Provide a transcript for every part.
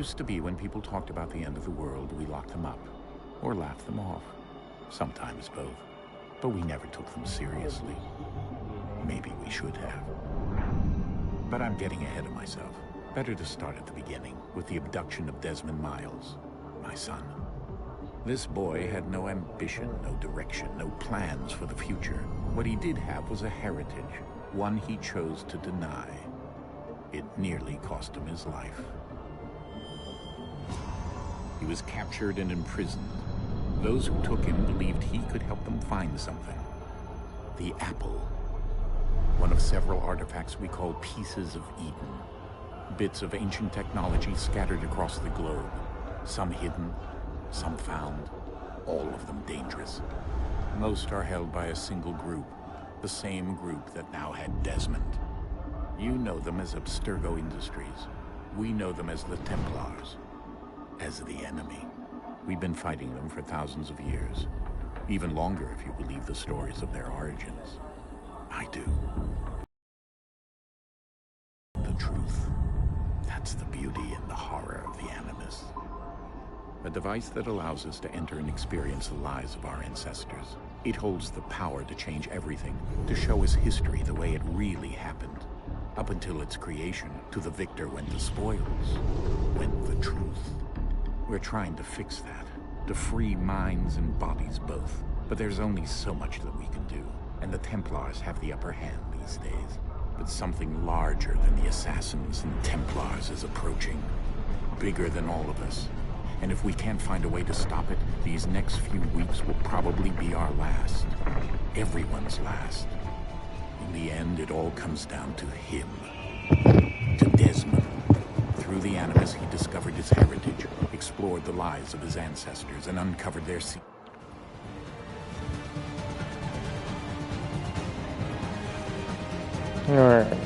used to be when people talked about the end of the world, we locked them up or laughed them off. Sometimes both. But we never took them seriously. Maybe we should have. But I'm getting ahead of myself. Better to start at the beginning, with the abduction of Desmond Miles, my son. This boy had no ambition, no direction, no plans for the future. What he did have was a heritage, one he chose to deny. It nearly cost him his life. He was captured and imprisoned. Those who took him believed he could help them find something. The apple. One of several artifacts we call pieces of Eden. Bits of ancient technology scattered across the globe. Some hidden, some found, all of them dangerous. Most are held by a single group, the same group that now had Desmond. You know them as Abstergo Industries. We know them as the Templars, as the enemy. We've been fighting them for thousands of years, even longer if you believe the stories of their origins. I do. The truth. That's the beauty and the horror of the Animus. A device that allows us to enter and experience the lives of our ancestors. It holds the power to change everything, to show us history the way it really happened. Up until its creation, to the victor went the spoils, went the truth. We're trying to fix that, to free minds and bodies both. But there's only so much that we can do, and the Templars have the upper hand these days. But something larger than the Assassins and Templars is approaching, bigger than all of us. And if we can't find a way to stop it, these next few weeks will probably be our last. Everyone's last. In the end, it all comes down to him. To Desmond. Through the Animus, he discovered his heritage, explored the lives of his ancestors, and uncovered their secrets. All right.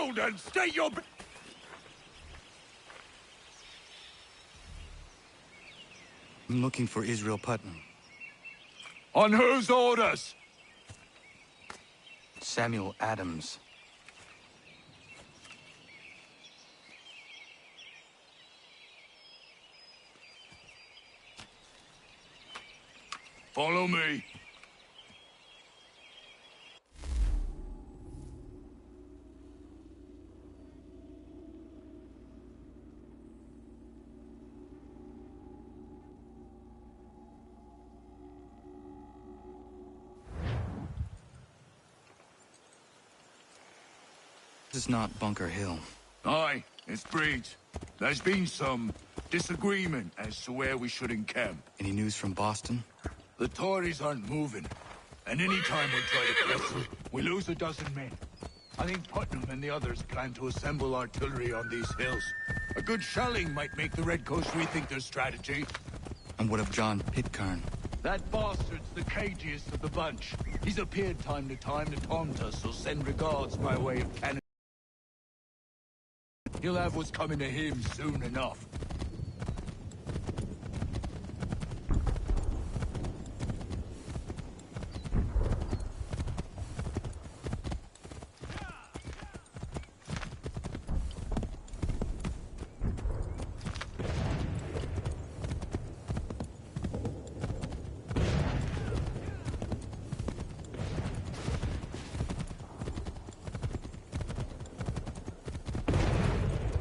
ground and state your... I'm looking for Israel Putnam. On whose orders? Samuel Adams. Follow me. This is not Bunker Hill. Aye, it's Breach. There's been some disagreement as to where we should encamp. Any news from Boston? The Tories aren't moving, and any time we try to press them, we lose a dozen men. I think Putnam and the others plan to assemble artillery on these hills. A good shelling might make the Redcoats rethink their strategy. And what of John Pitcairn? That bastard's the cagiest of the bunch. He's appeared time to taunt us, so send regards by way of cannon. He'll have what's coming to him soon enough.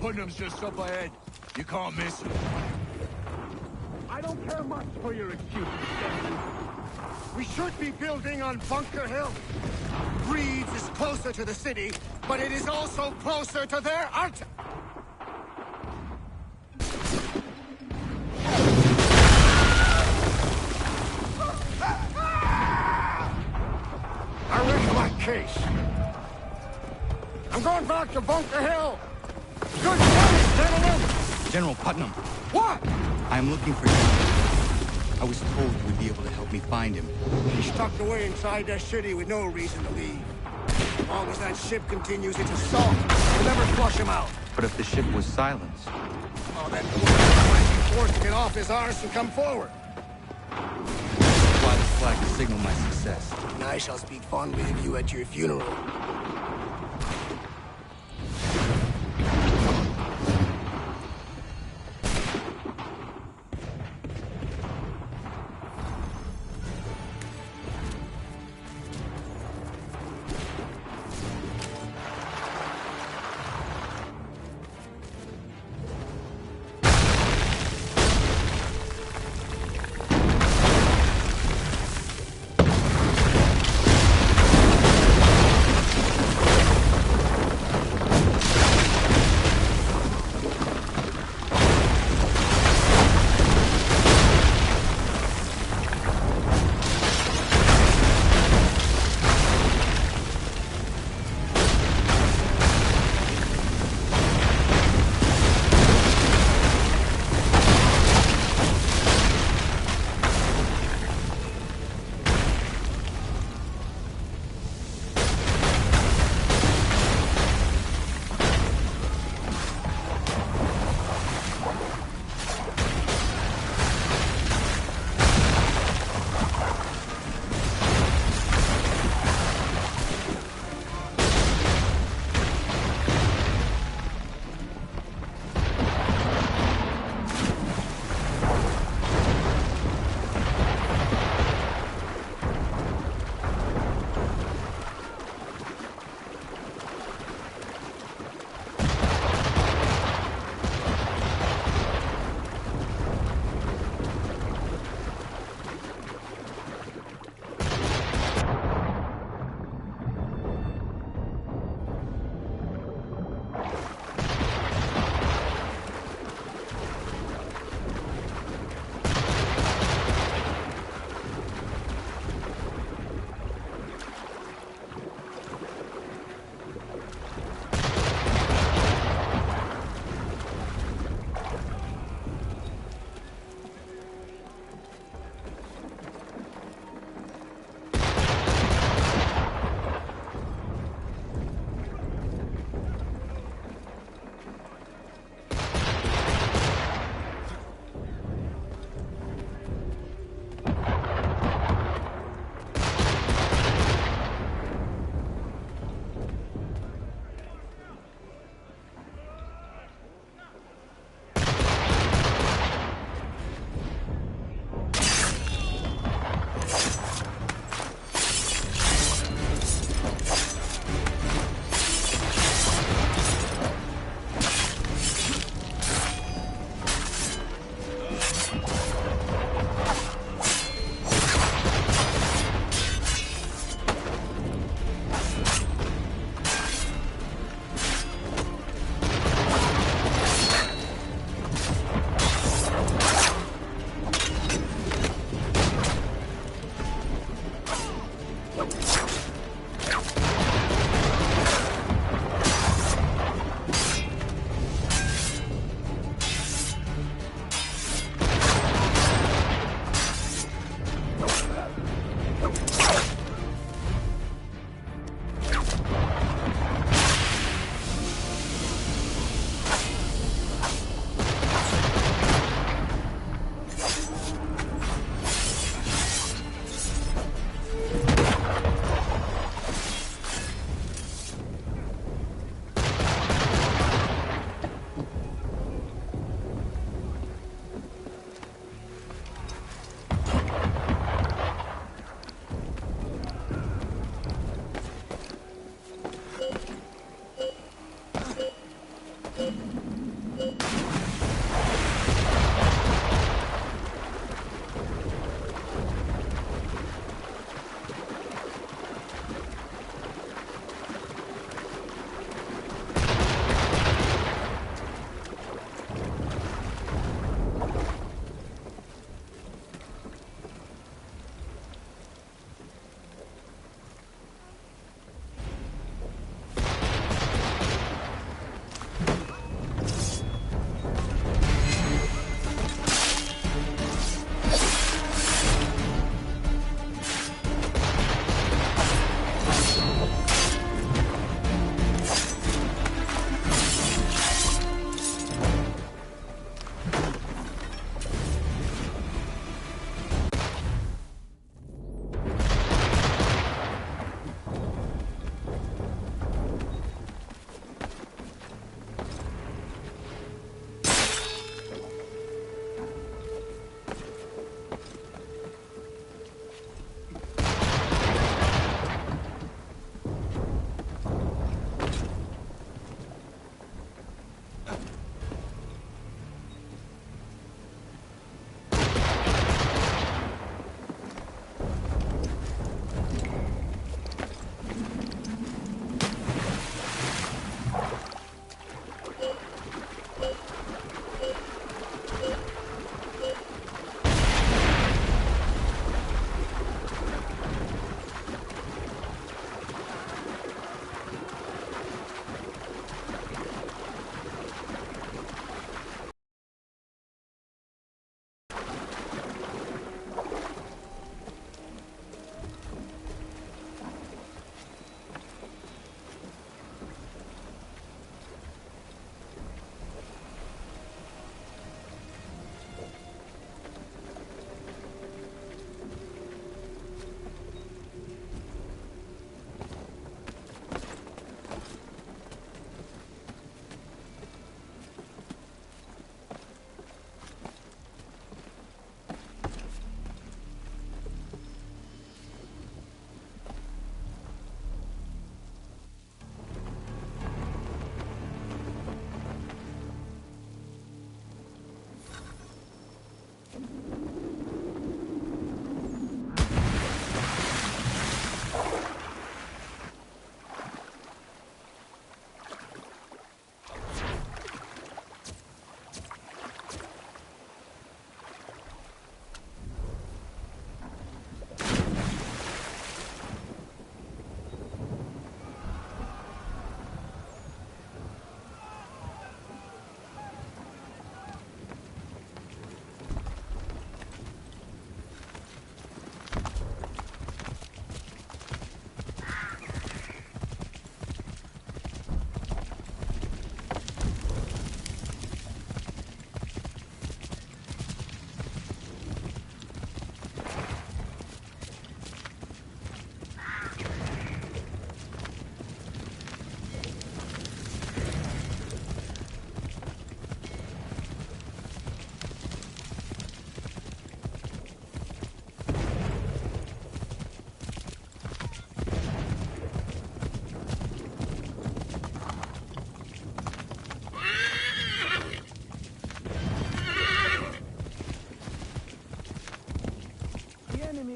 Putnam's just up ahead. You can't miss him. I don't care much for your excuses, Denton. We should be building on Bunker Hill. Breed's is closer to the city, but it is also closer to their art. I rest my case. I'm going back to Bunker Hill. Good morning, gentlemen! General Putnam. What? I'm looking for him. I was told you would be able to help me find him. He's tucked away inside that city with no reason to leave. As long as that ship continues its assault, we'll never flush him out. But if the ship was silenced... Oh, then might be forced to get off his arse and come forward. Fly the flag to signal my success. And I shall speak fondly of you at your funeral.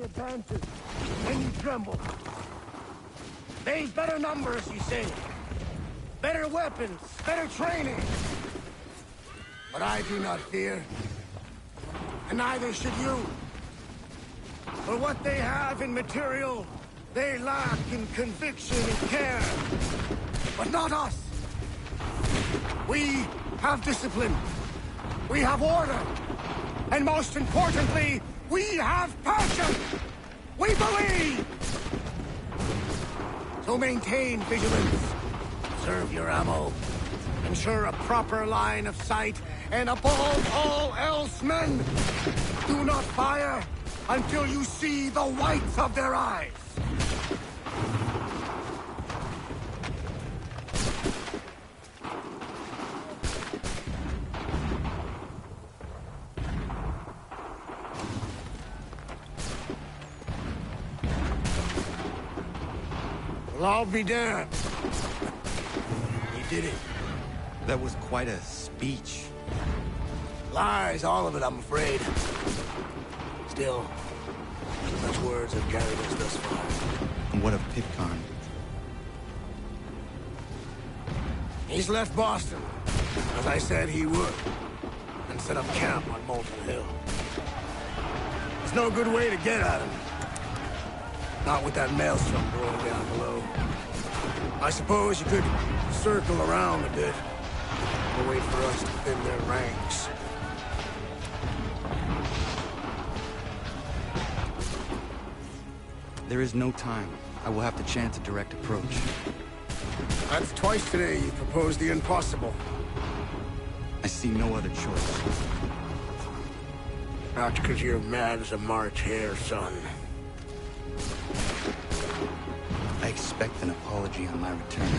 advantage, then you tremble. They've better numbers, you say. Better weapons, better training. But I do not fear. And neither should you. For what they have in material, they lack in conviction and care. But not us. We have discipline. We have order. And most importantly, we have passion. We believe. So maintain vigilance. Serve your ammo. Ensure a proper line of sight. And above all else, men, do not fire until you see the whites of their eyes. Well, I'll be damned. You did it. That was quite a speech. Lies, all of it, I'm afraid. Still, such words have carried us thus far. And what of Pitcairn? He's left Boston, as I said he would, and set up camp on Molten Hill. There's no good way to get at him. Not with that maelstrom brewing down below. I suppose you could circle around a bit, and wait for us to thin their ranks. There is no time. I will have to chance a direct approach. That's twice today you proposed the impossible. I see no other choice. Not because you're mad as a March hare, son. I expect an apology on my return.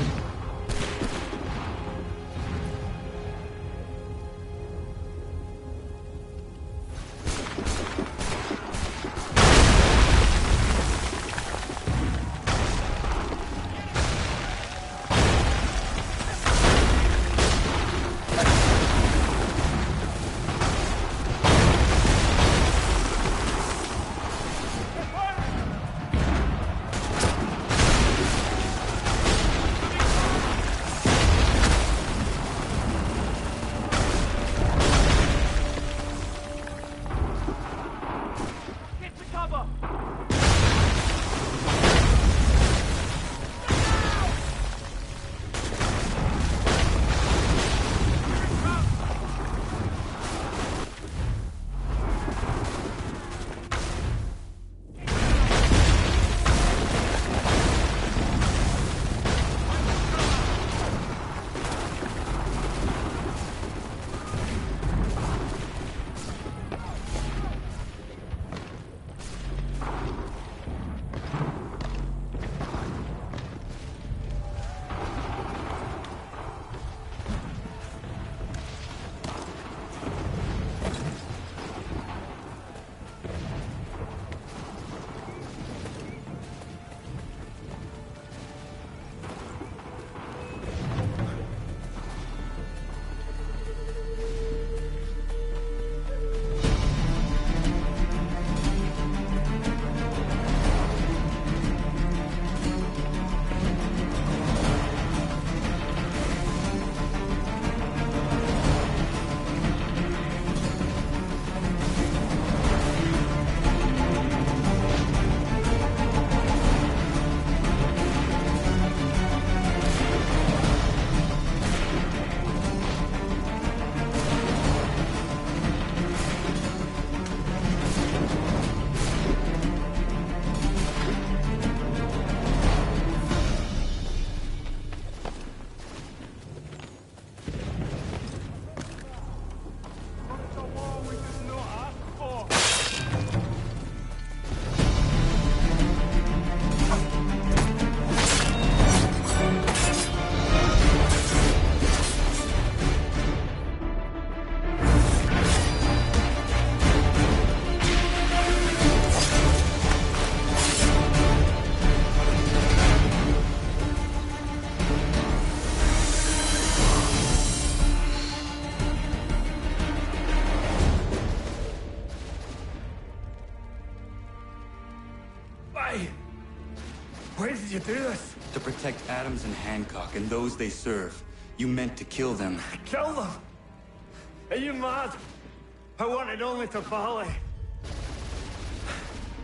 Why? Why did you do this? To protect Adams and Hancock and those they serve, you meant to kill them. Kill them? Are you mad? I wanted only to volley.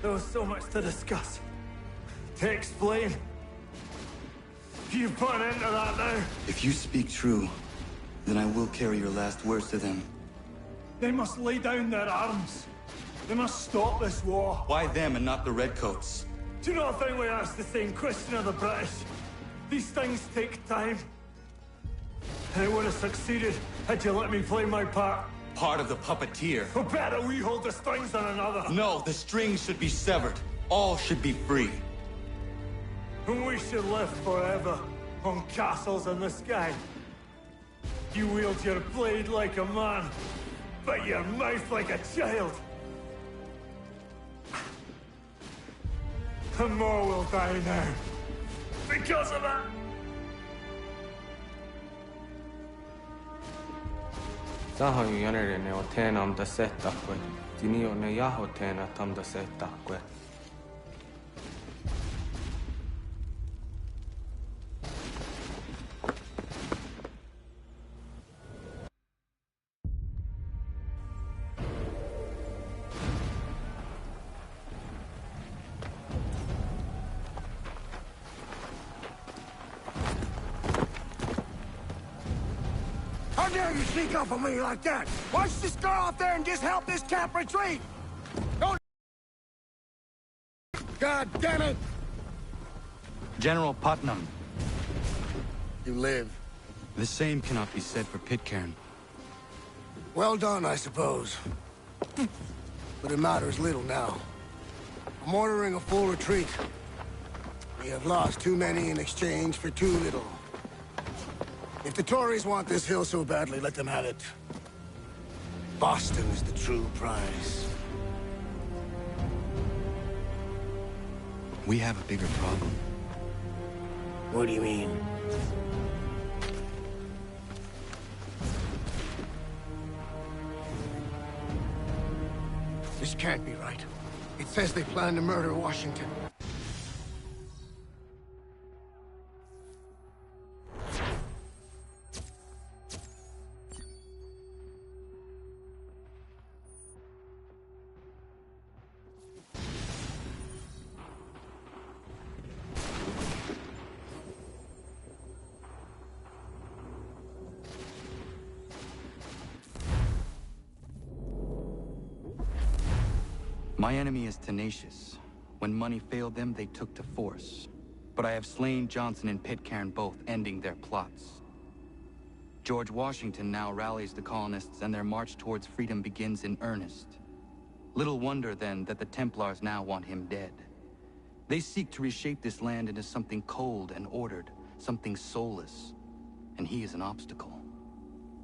There was so much to discuss, to explain. You put an end to that now. If you speak true, then I will carry your last words to them. They must lay down their arms. They must stop this war. Why them and not the Redcoats? Do you not think we asked the same question of the British? These things take time. And it would have succeeded had you let me play my part. Part of the puppeteer. Or better, we hold the strings on another. No, the strings should be severed. All should be free. And we should live forever on castles in the sky. You wield your blade like a man, but your mouth like a child. And more will die now. Because of it! Zaho yanere ne otena am da setta que. Dinio ne yaho tena tam da setta que. How dare you sneak up on me like that? Why don't you just go out there and just help this camp retreat? Don't... God damn it! General Putnam. You live. The same cannot be said for Pitcairn. Well done, I suppose. But it matters little now. I'm ordering a full retreat. We have lost too many in exchange for too little. If the Tories want this hill so badly, let them have it. Boston is the true prize. We have a bigger problem. What do you mean? This can't be right. It says they plan to murder Washington. My enemy is tenacious. When money failed them, they took to force. But I have slain Johnson and Pitcairn both, ending their plots. George Washington now rallies the colonists, and their march towards freedom begins in earnest. Little wonder, then, that the Templars now want him dead. They seek to reshape this land into something cold and ordered, something soulless. And he is an obstacle.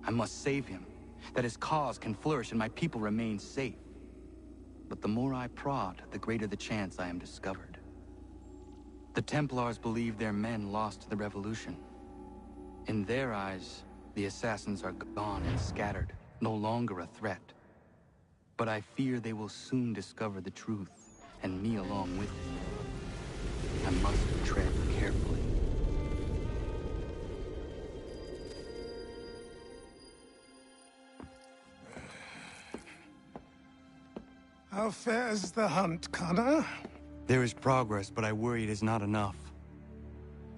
I must save him, that his cause can flourish and my people remain safe. But the more I prod, the greater the chance I am discovered. The Templars believe their men lost the revolution. In their eyes, the assassins are gone and scattered, no longer a threat. But I fear they will soon discover the truth, and me along with it. I must tread carefully. How fares the hunt, Connor? There is progress, but I worry it is not enough.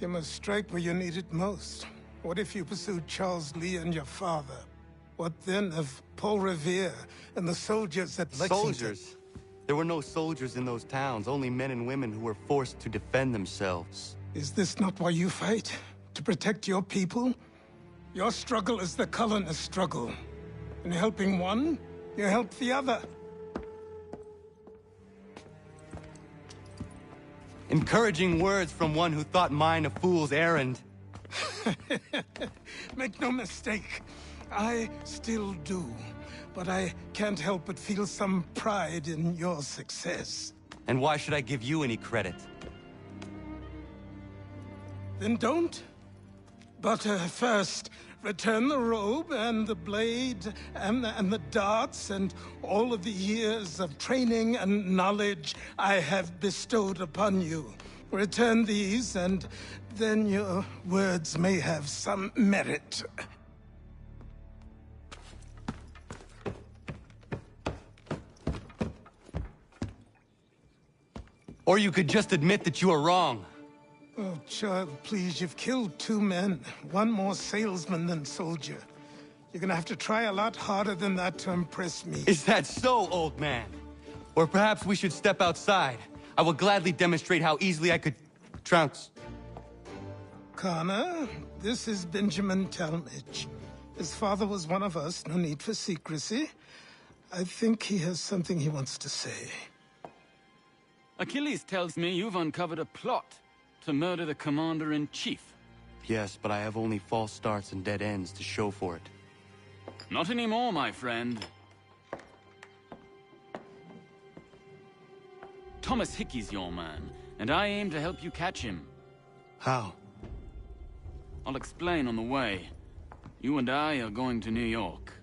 You must strike where you need it most. What if you pursued Charles Lee and your father? What then of Paul Revere and the soldiers at Lexington? Soldiers? There were no soldiers in those towns, only men and women who were forced to defend themselves. Is this not why you fight? To protect your people? Your struggle is the colonist struggle. In helping one, you help the other. Encouraging words from one who thought mine a fool's errand. Make no mistake, I still do. But I can't help but feel some pride in your success. And why should I give you any credit? Then don't. But first, Return the robe and the blade and the darts and all of the years of training and knowledge I have bestowed upon you. Return these, and then your words may have some merit. Or you could just admit that you are wrong. Oh, child, please, you've killed 2 men. One more salesman than soldier. You're gonna have to try a lot harder than that to impress me. Is that so, old man? Or perhaps we should step outside. I will gladly demonstrate how easily I could trounce. Connor, this is Benjamin Talmadge. His father was one of us, no need for secrecy. I think he has something he wants to say. Achilles tells me you've uncovered a plot to murder the Commander-in-Chief. Yes, but I have only false starts and dead ends to show for it. Not anymore, my friend. Thomas Hickey's your man, and I aim to help you catch him. How? I'll explain on the way. You and I are going to New York.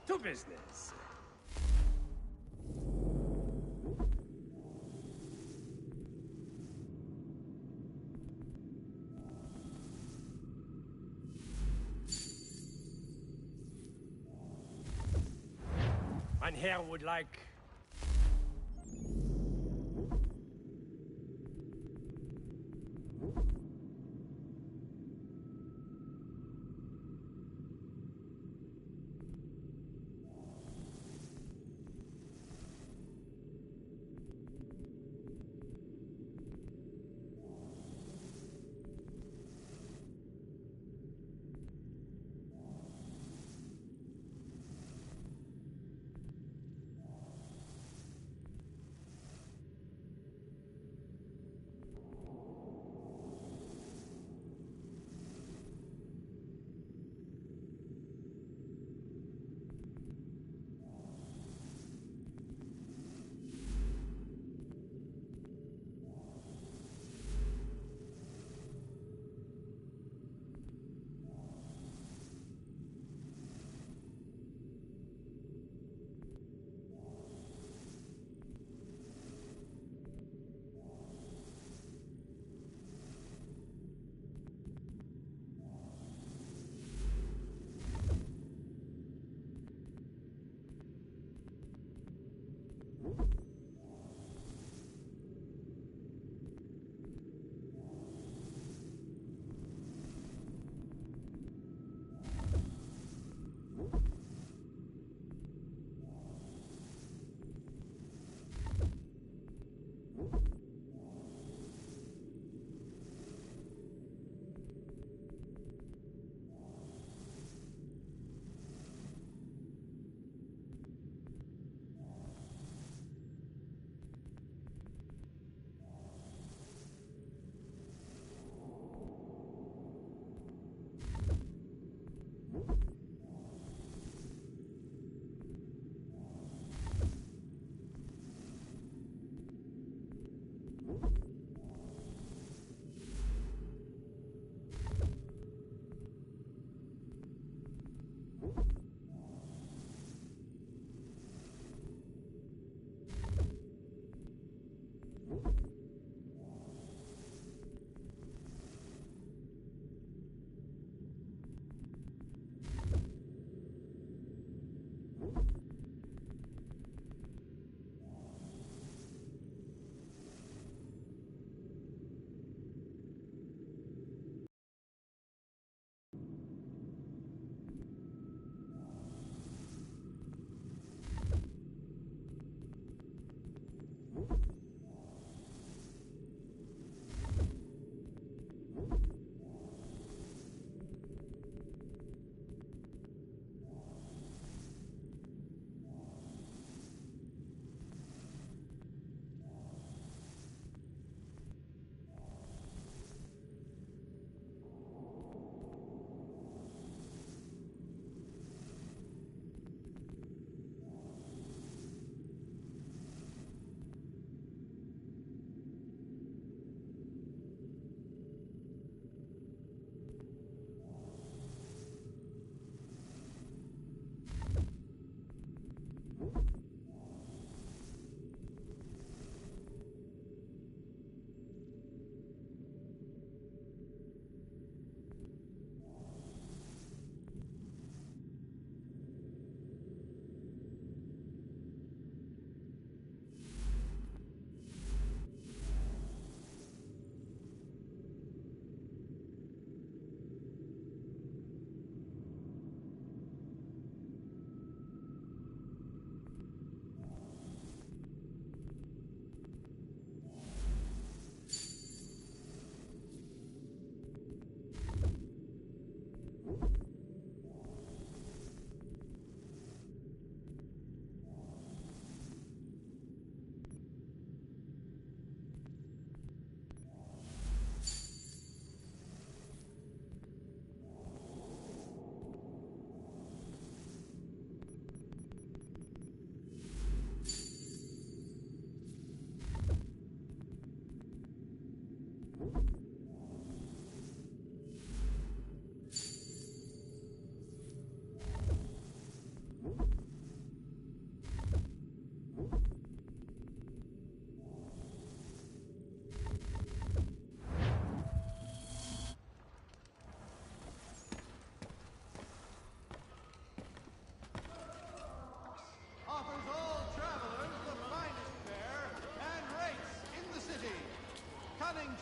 To business. Mein Herr would like...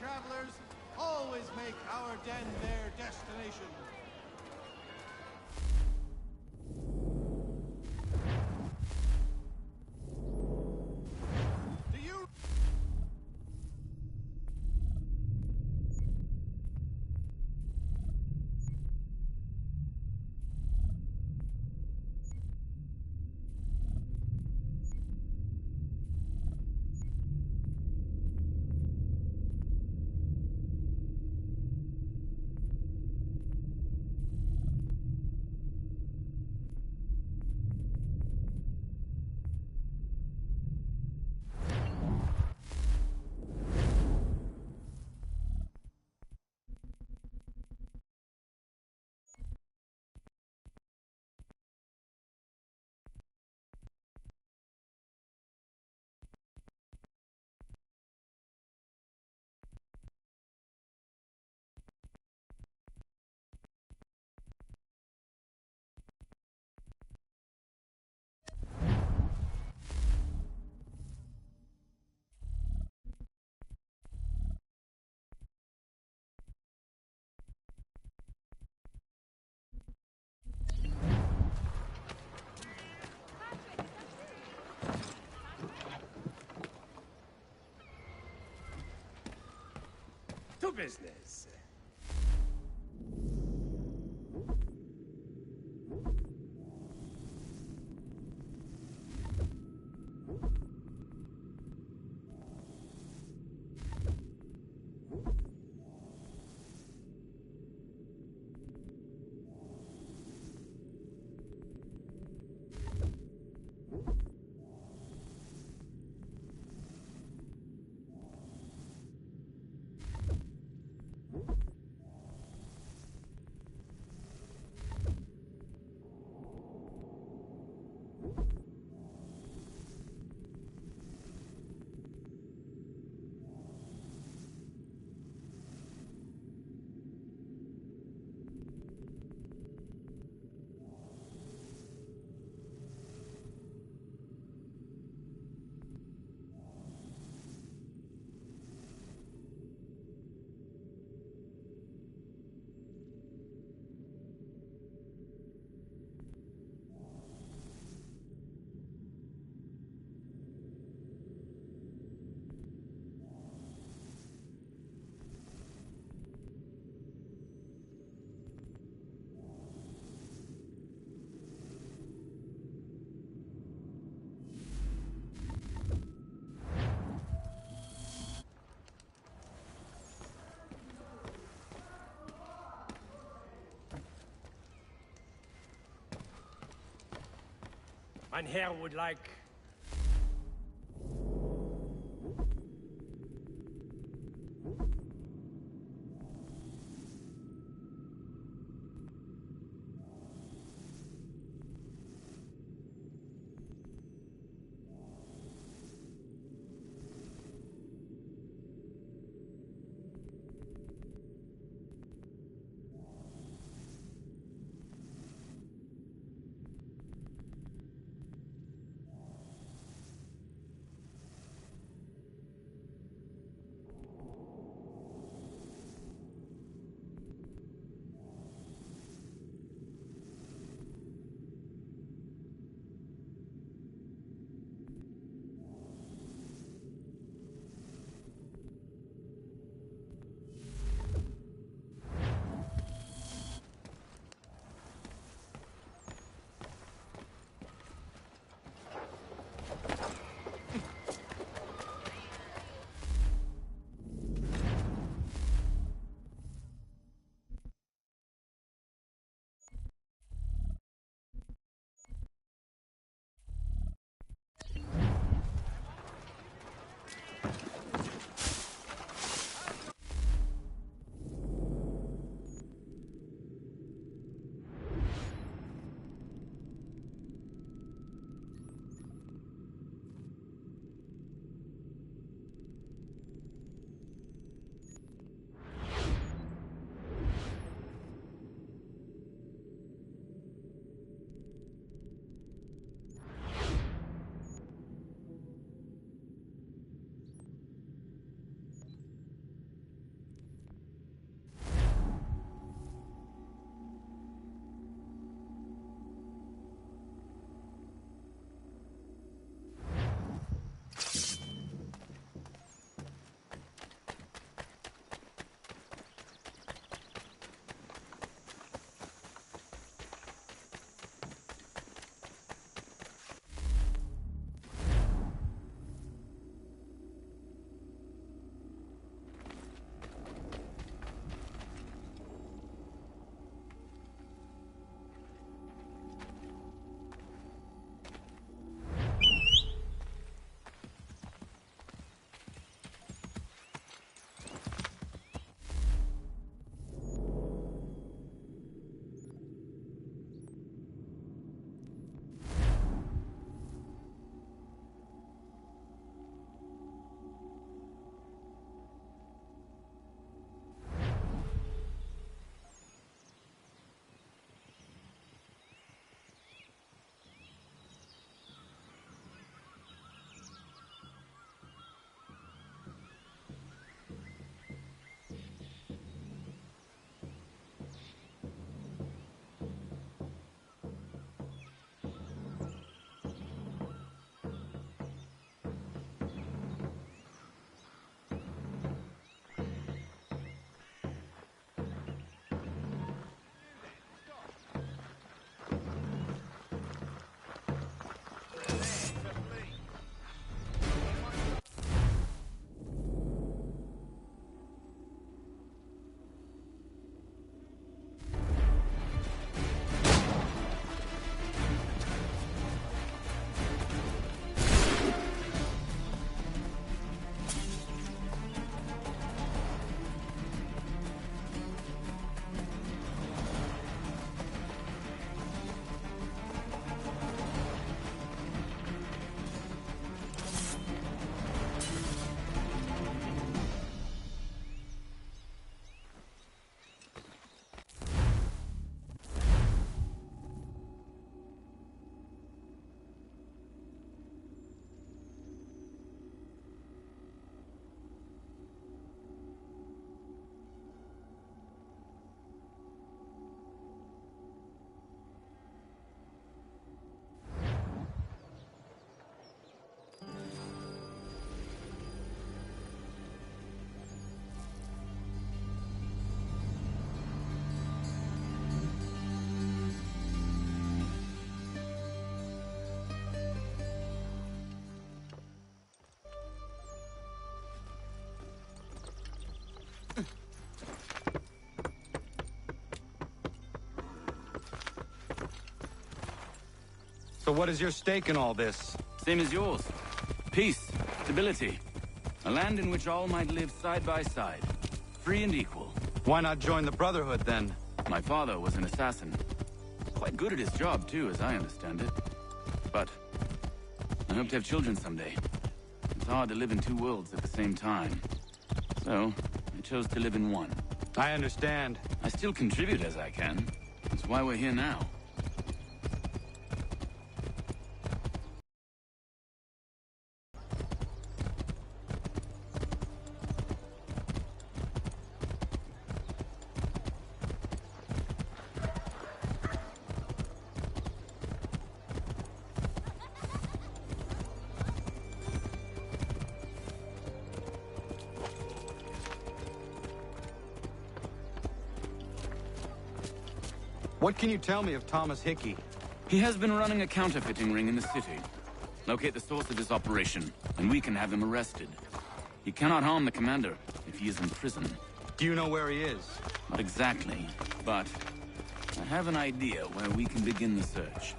travelers, always make our den their destination. Do you... To business. Mein Herr would like... So what is your stake in all this? Same as yours. Peace, stability. A land in which all might live side by side. Free and equal. Why not join the Brotherhood, then? My father was an assassin. Quite good at his job, too, as I understand it. But I hope to have children someday. It's hard to live in two worlds at the same time. So, I chose to live in one. I understand. I still contribute as I can. That's why we're here now. What can you tell me of Thomas Hickey? He has been running a counterfeiting ring in the city. Locate the source of his operation, and we can have him arrested. He cannot harm the commander if he is in prison. Do you know where he is? Not exactly, but I have an idea where we can begin the search.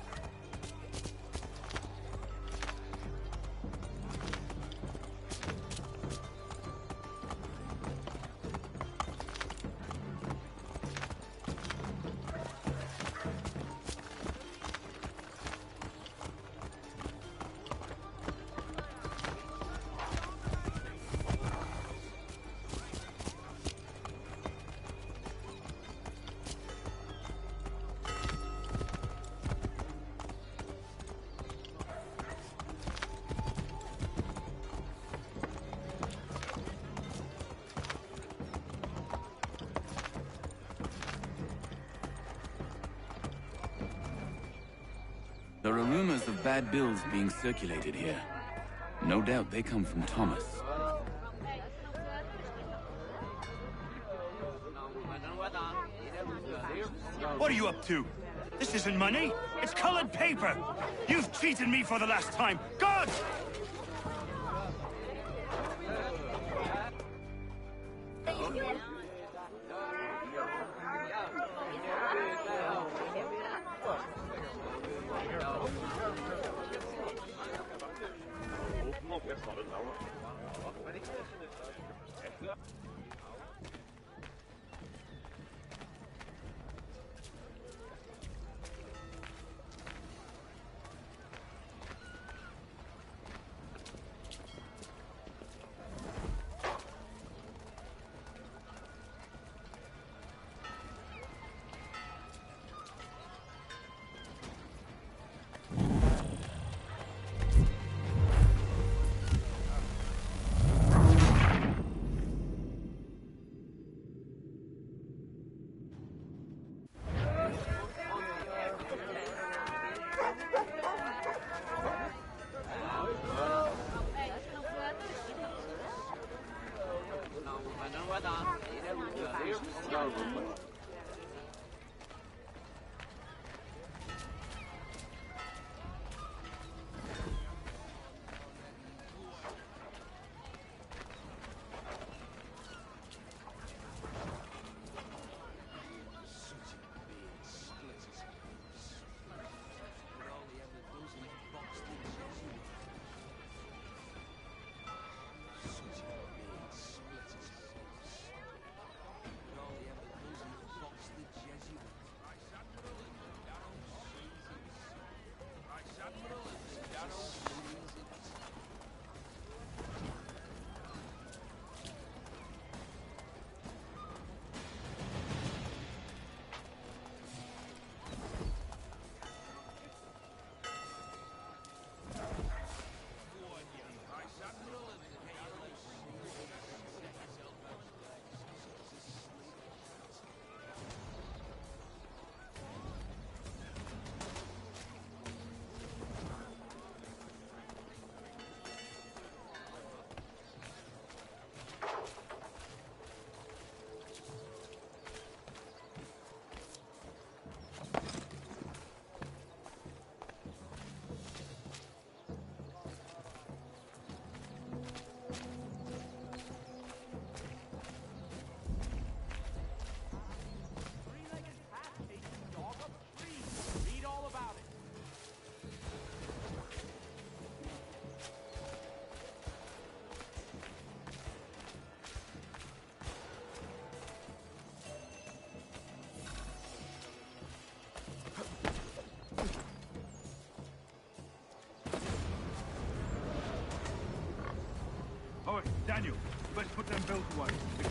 There are rumors of bad bills being circulated here. No doubt they come from Thomas. What are you up to? This isn't money. It's colored paper. You've cheated me for the last time. God!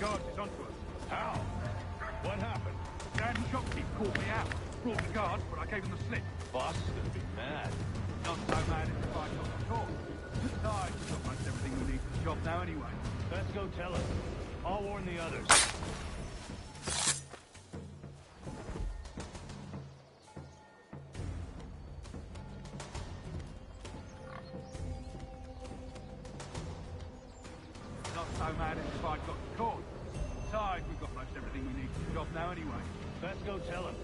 guards is onto us. How? What happened? Dan shopkeep called me out. Brought the guards, but I gave them the slip. Boss is gonna be mad. Not so mad if I got the call. Besides, we've got most everything we need for the job now anyway. Let's go tell her. I'll warn the others. Not so mad if I'd got the call. Besides, we've got most everything we need for the job now anyway. Let's go tell him.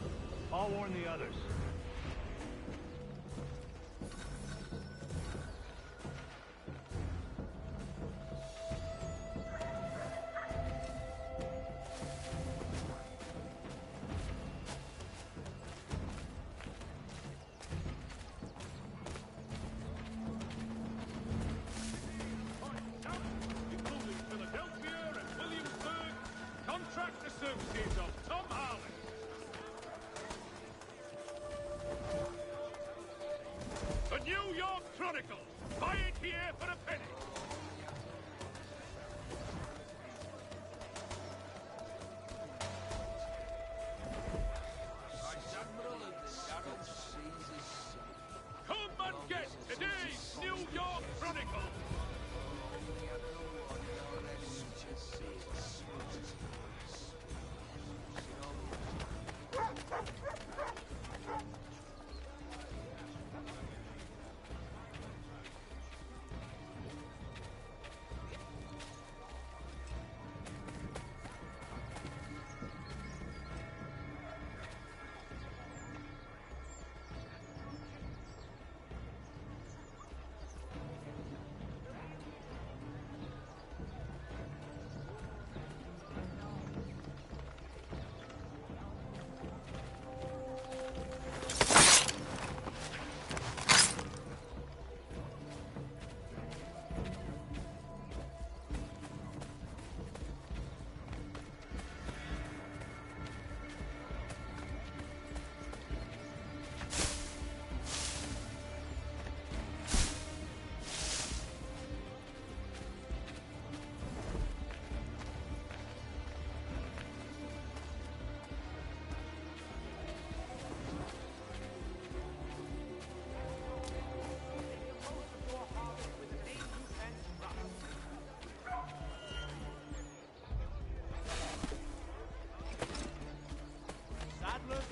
I'll warn the others.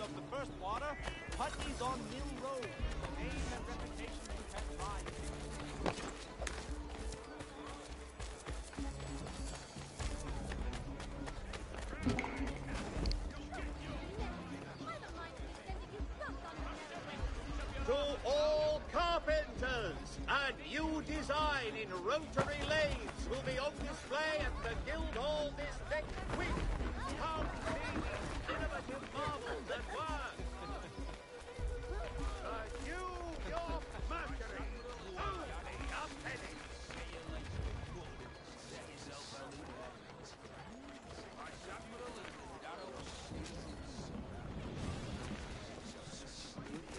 Of the first water, Putney's on Mill Road. The name and reputation we have tried. To all carpenters, a new design in rotary lathes will be on display at the Guildhall this next week. Come see these innovative marvels at work. The New York Mercury, only a penny.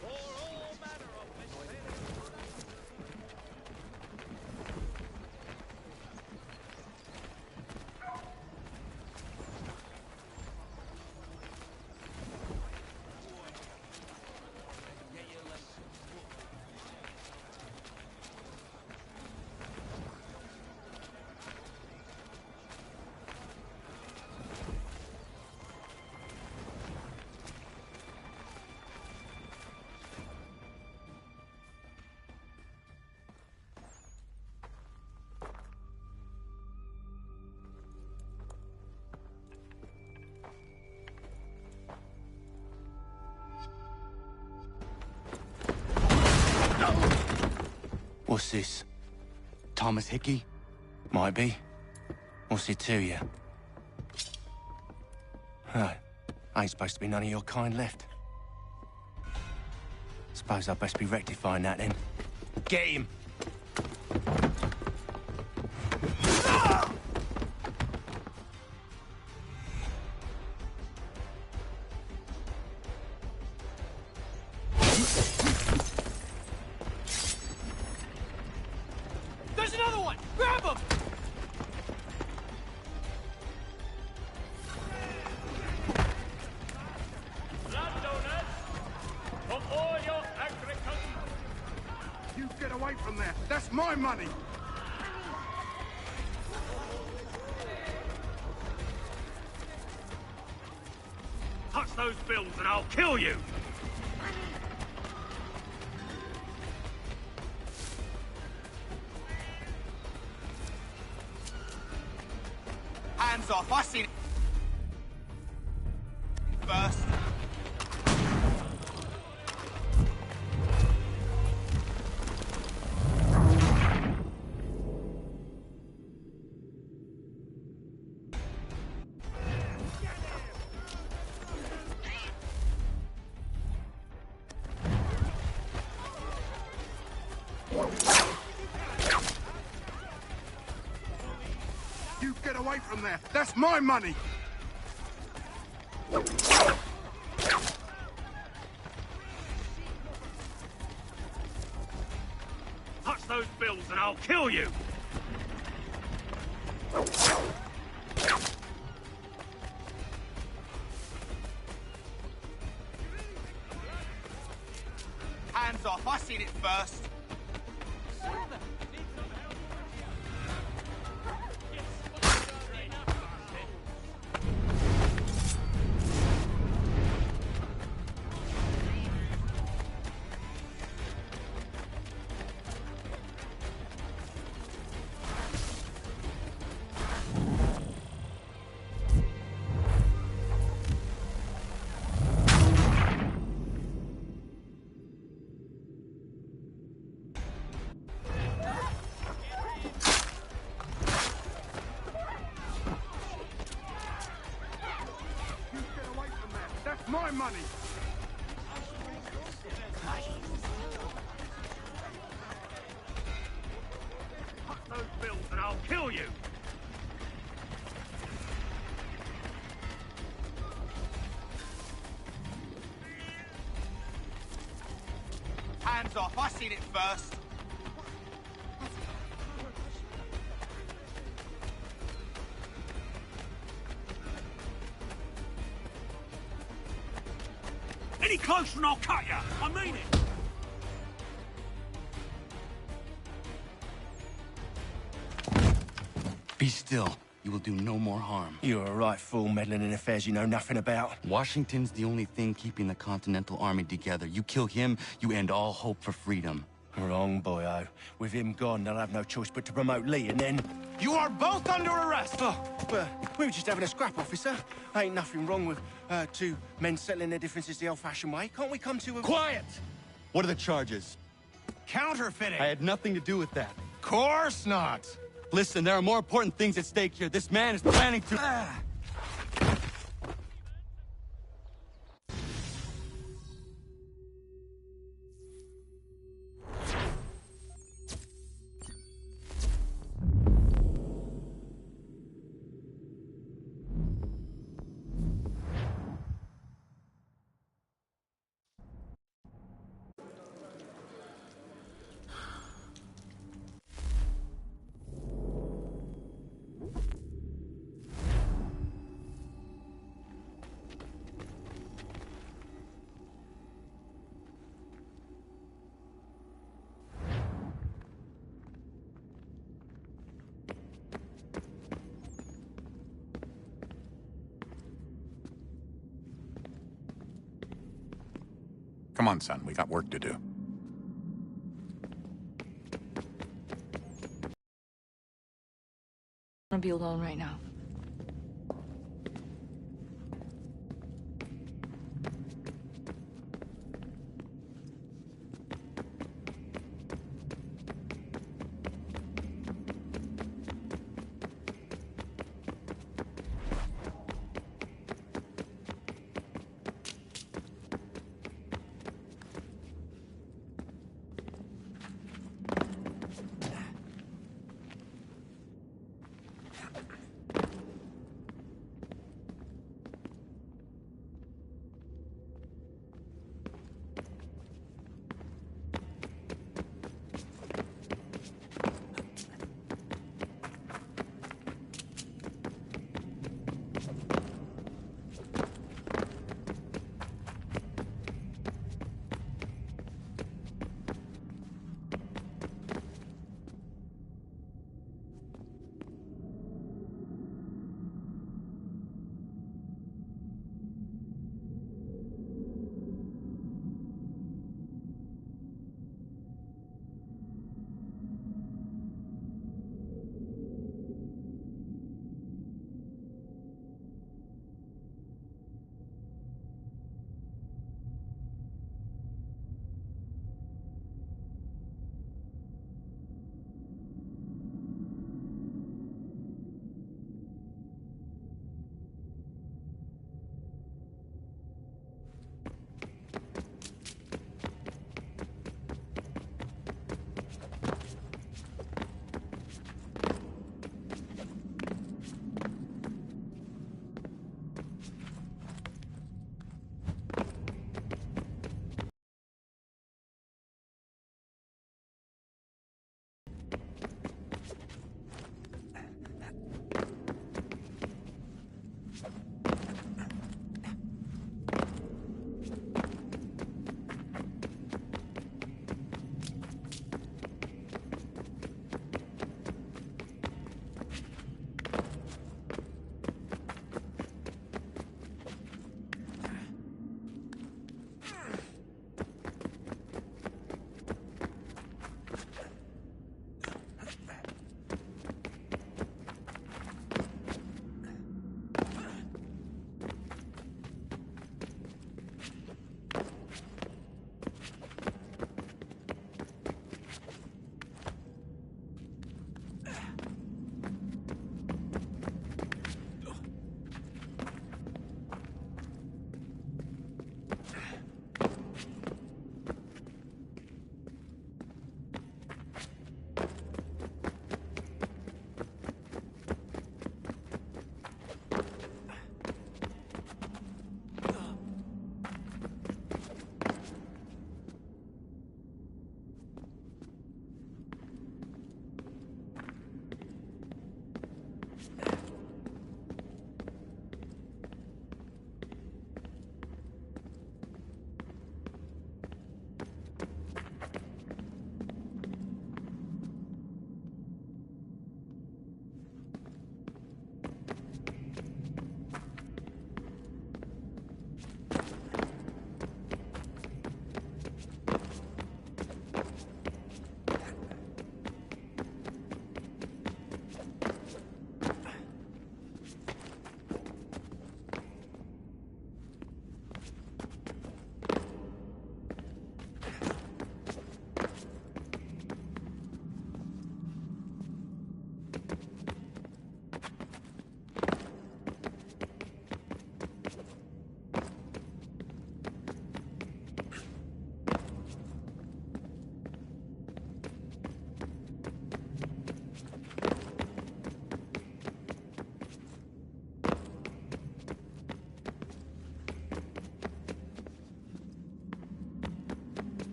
For all manner of miscellaneous What's this? Thomas Hickey? Might be. What's it to you? Right. Ain't supposed to be none of your kind left. Suppose I best be rectifying that then. Get him! There's another one! Grab him! get away from there! That's my money! Touch those bills and I'll kill you! Hands off, I seen it first. You get away from there! That's my money! Touch those bills and I'll kill you! Hands off, I seen it first. That's my money! Touch those bills and I'll kill you! Hands off, I seen it first. Any closer and I'll cut you! I mean it! Be still. You will do no more harm. You're a right fool meddling in affairs you know nothing about. Washington's the only thing keeping the Continental Army together. You kill him, you end all hope for freedom. Wrong, boyo. With him gone, they'll have no choice but to promote Lee, and then... You are both under arrest! Oh, well, we were just having a scrap, officer. Ain't nothing wrong with two men settling their differences the old-fashioned way. Can't we come to a... Quiet! What are the charges? Counterfeiting! I had nothing to do with that. Course not! Listen, there are more important things at stake here. This man is planning to... Come on, son. We got work to do. I want to be alone right now.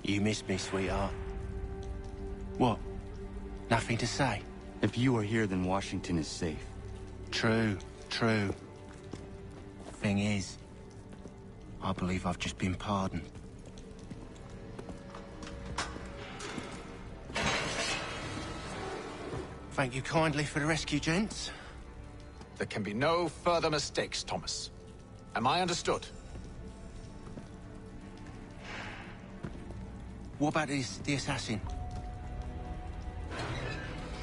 You missed me, sweetheart. What? Nothing to say? If you are here, then Washington is safe. True. Thing is, I believe I've just been pardoned. Thank you kindly for the rescue, gents. There can be no further mistakes, Thomas. Am I understood? What about the assassin?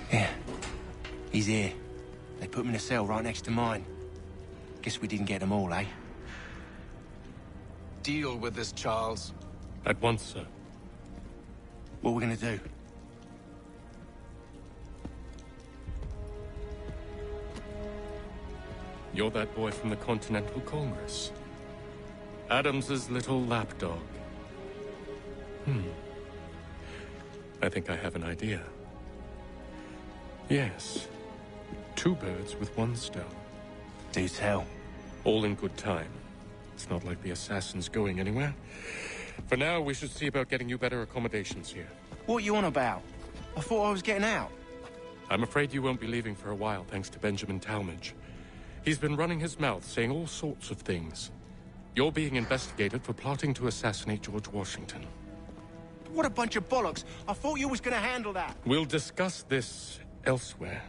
Yeah. He's here. They put him in a cell right next to mine. Guess we didn't get them all, eh? Deal with this, Charles. At once, sir. What are we gonna do? You're that boy from the Continental Congress. Adams's little lapdog. I think I have an idea. Yes. 2 birds with 1 stone. Do tell. All in good time. It's not like the assassin's going anywhere. For now, we should see about getting you better accommodations here. What are you on about? I thought I was getting out. I'm afraid you won't be leaving for a while, thanks to Benjamin Talmadge. He's been running his mouth, saying all sorts of things. You're being investigated for plotting to assassinate George Washington. What a bunch of bollocks. I thought you was gonna handle that. We'll discuss this elsewhere.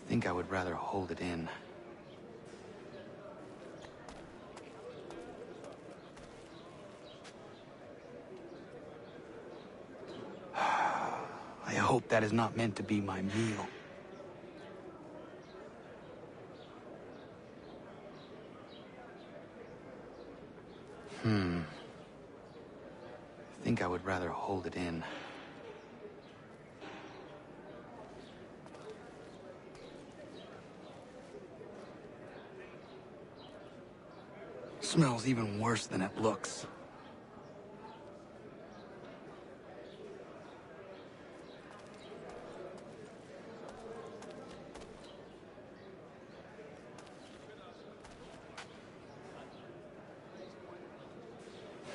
I think I would rather hold it in. I hope that is not meant to be my meal. I think I would rather hold it in. Smells even worse than it looks.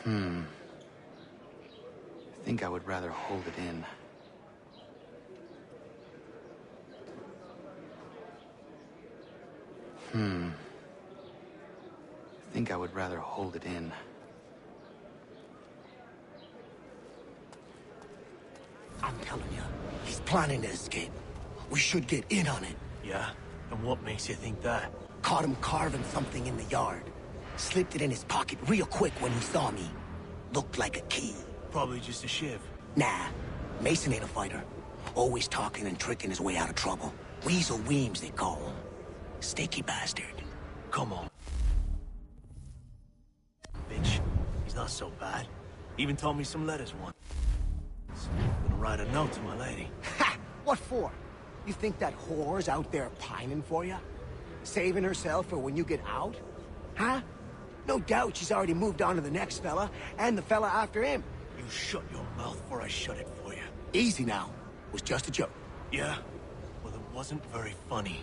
I think I would rather hold it in. I think I would rather hold it in. I'm telling you, he's planning to escape. We should get in on it. Yeah? And what makes you think that? Caught him carving something in the yard. Slipped it in his pocket real quick when he saw me. Looked like a key. Probably just a shiv. Nah, Mason ain't a fighter. Always talking and tricking his way out of trouble. Weasel Weems, they call him. Sneaky bastard. Come on. Bitch, he's not so bad. Even taught me some letters once. I'm gonna write a note to my lady. Ha! What for? You think that whore's out there pining for you? Saving herself for when you get out? Huh? No doubt she's already moved on to the next fella, and the fella after him. You shut your mouth or I shut it for you. Easy now. It was just a joke. Yeah? Well, it wasn't very funny.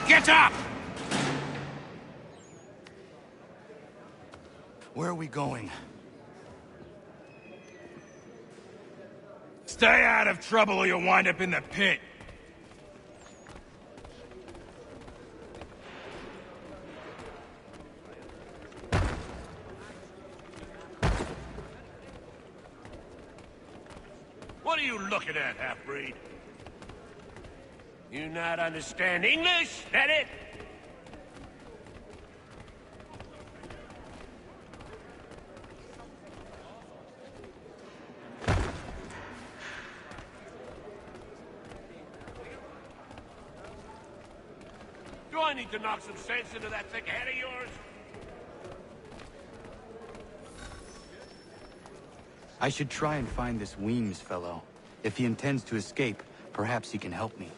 Get up! Where are we going? Stay out of trouble or you'll wind up in the pit. What are you looking at, half-breed? You not understand English? That it? Do I need to knock some sense into that thick head of yours? I should try and find this Weems fellow. If he intends to escape, perhaps he can help me.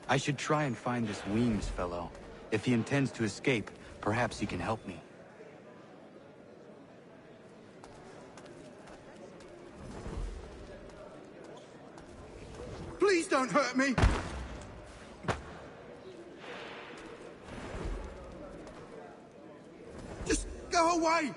I should try and find this Weems fellow. If he intends to escape, perhaps he can help me. Please don't hurt me! Just go away!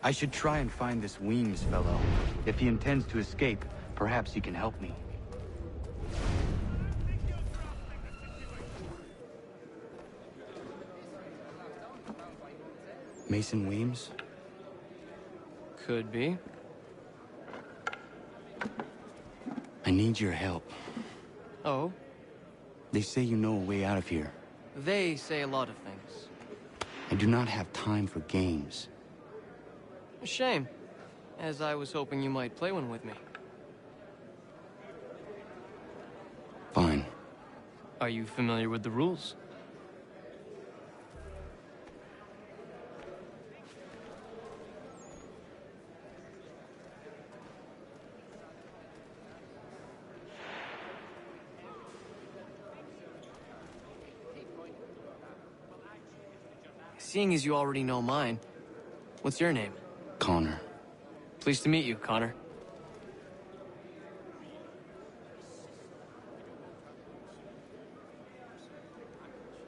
I should try and find this Weems fellow. If he intends to escape, perhaps he can help me. Mason Weems? Could be. I need your help. Oh? They say you know a way out of here. They say a lot of things. I do not have time for games. A shame, as I was hoping you might play one with me. Fine. Are you familiar with the rules? Seeing as you already know mine, what's your name? Connor. Pleased to meet you, Connor.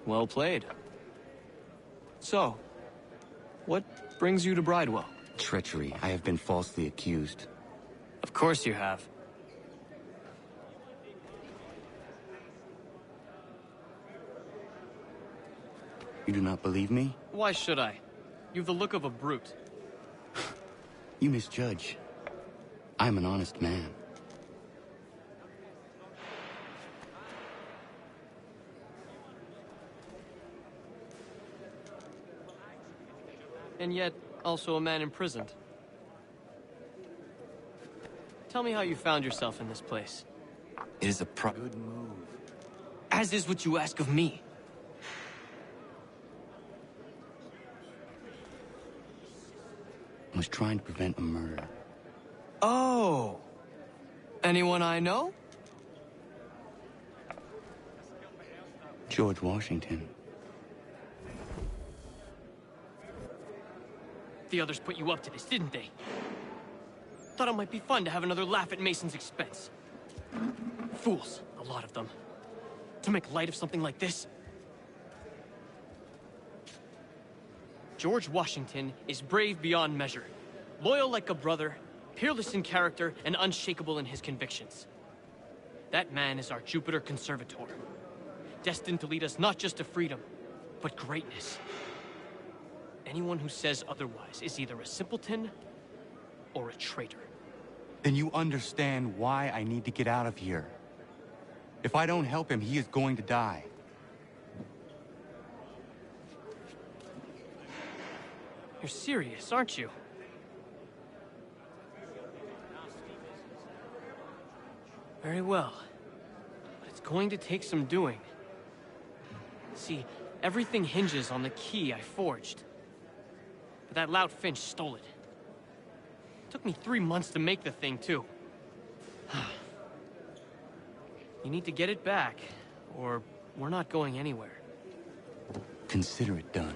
Well played. So, what brings you to Bridewell? Treachery. I have been falsely accused. Of course you have. You do not believe me? Why should I? You've the look of a brute. You misjudge. I'm an honest man. And yet, also a man imprisoned. Tell me how you found yourself in this place. It is a good move. As is what you ask of me. I was trying to prevent a murder. Oh! Anyone I know? George Washington. The others put you up to this, didn't they? Thought it might be fun to have another laugh at Mason's expense. Fools, a lot of them. To make light of something like this. George Washington is brave beyond measure, loyal like a brother, peerless in character, and unshakable in his convictions. That man is our Jupiter Conservator, destined to lead us not just to freedom, but greatness. Anyone who says otherwise is either a simpleton or a traitor. Then you understand why I need to get out of here. If I don't help him, he is going to die. You're serious, aren't you? Very well. But it's going to take some doing. See, everything hinges on the key I forged. But that lout Finch stole it. Took me 3 months to make the thing, too. You need to get it back, or we're not going anywhere. Consider it done.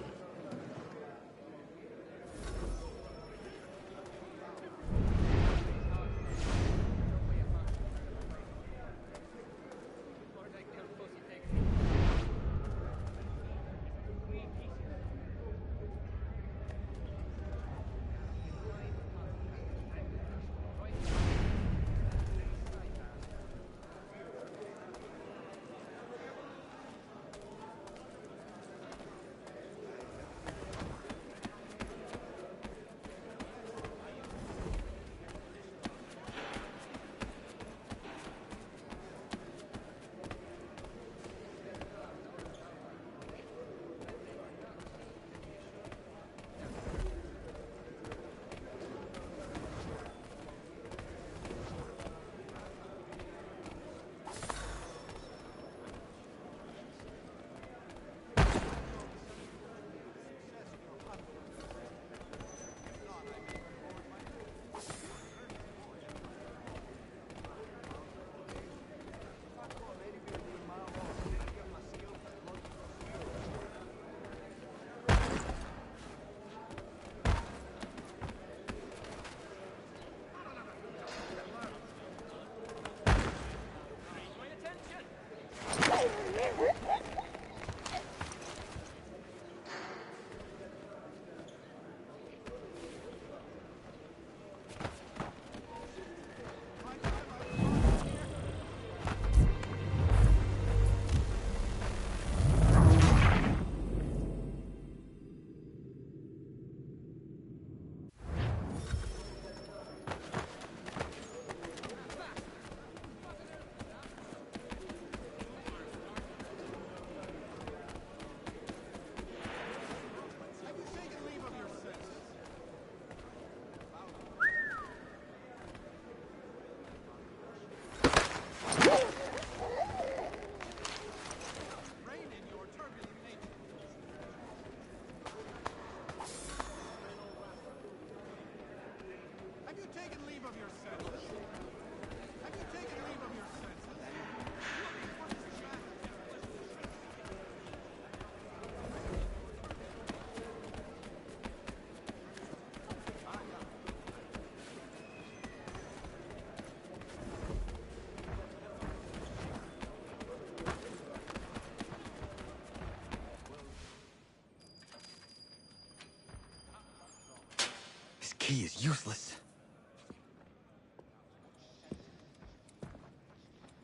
key is useless.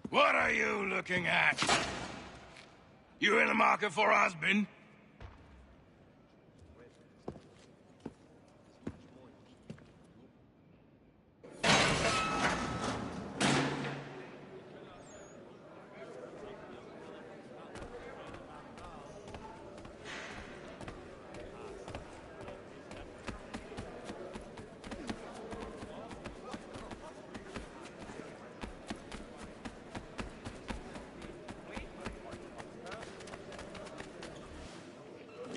What are you looking at? You in the market for a husband?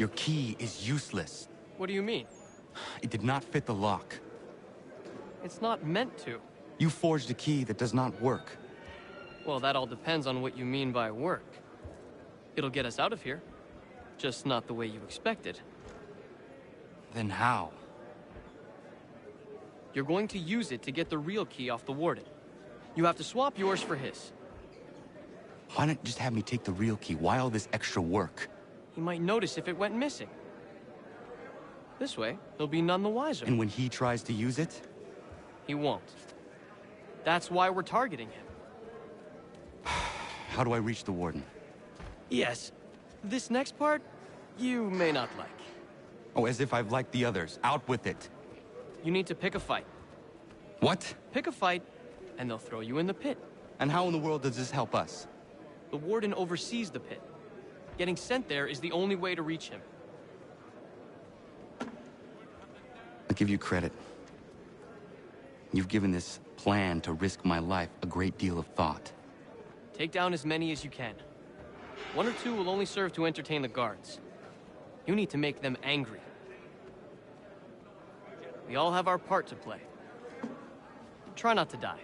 Your key is useless. What do you mean? It did not fit the lock. It's not meant to. You forged a key that does not work. Well, that all depends on what you mean by work. It'll get us out of here. Just not the way you expected. Then how? You're going to use it to get the real key off the warden. You have to swap yours for his. Why not just have me take the real key? Why all this extra work? He might notice if it went missing. This way, he'll be none the wiser. And when he tries to use it? He won't. That's why we're targeting him. How do I reach the warden? Yes. This next part, you may not like. Oh, as if I've liked the others. Out with it. You need to pick a fight. What? Pick a fight, and they'll throw you in the pit. And how in the world does this help us? The warden oversees the pit. Getting sent there is the only way to reach him. I'll give you credit. You've given this plan to risk my life a great deal of thought. Take down as many as you can. 1 or 2 will only serve to entertain the guards. You need to make them angry. We all have our part to play. Try not to die.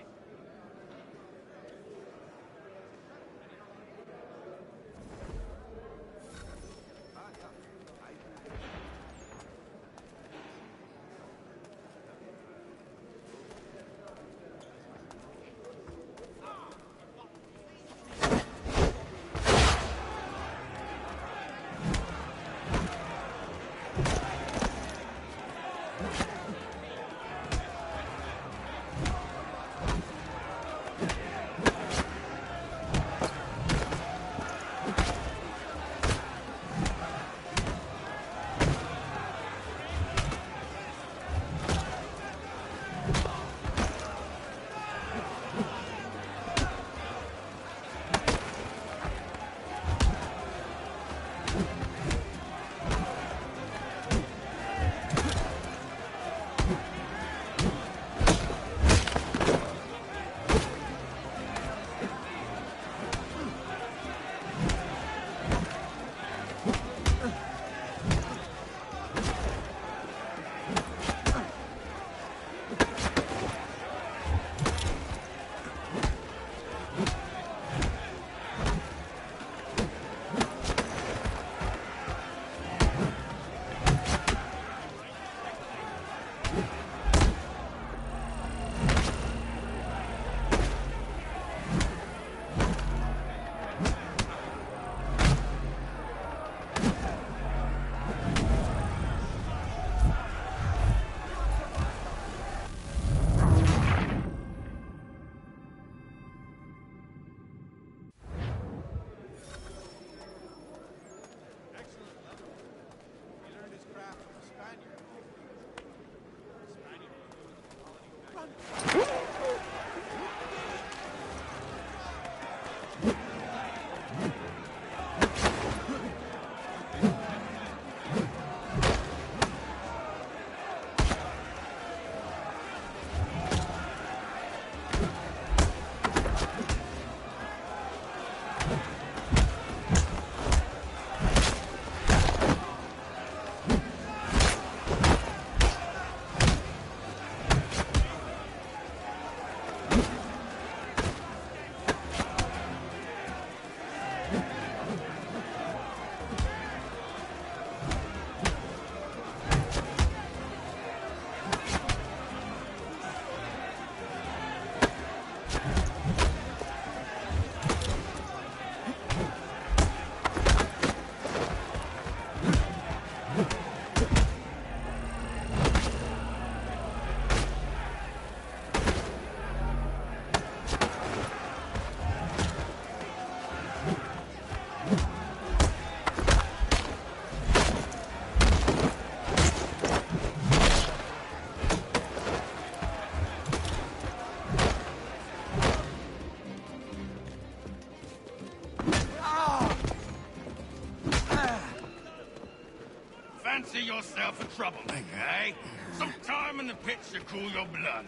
yourself a troublemaker, eh? Some time in the pits to cool your blood.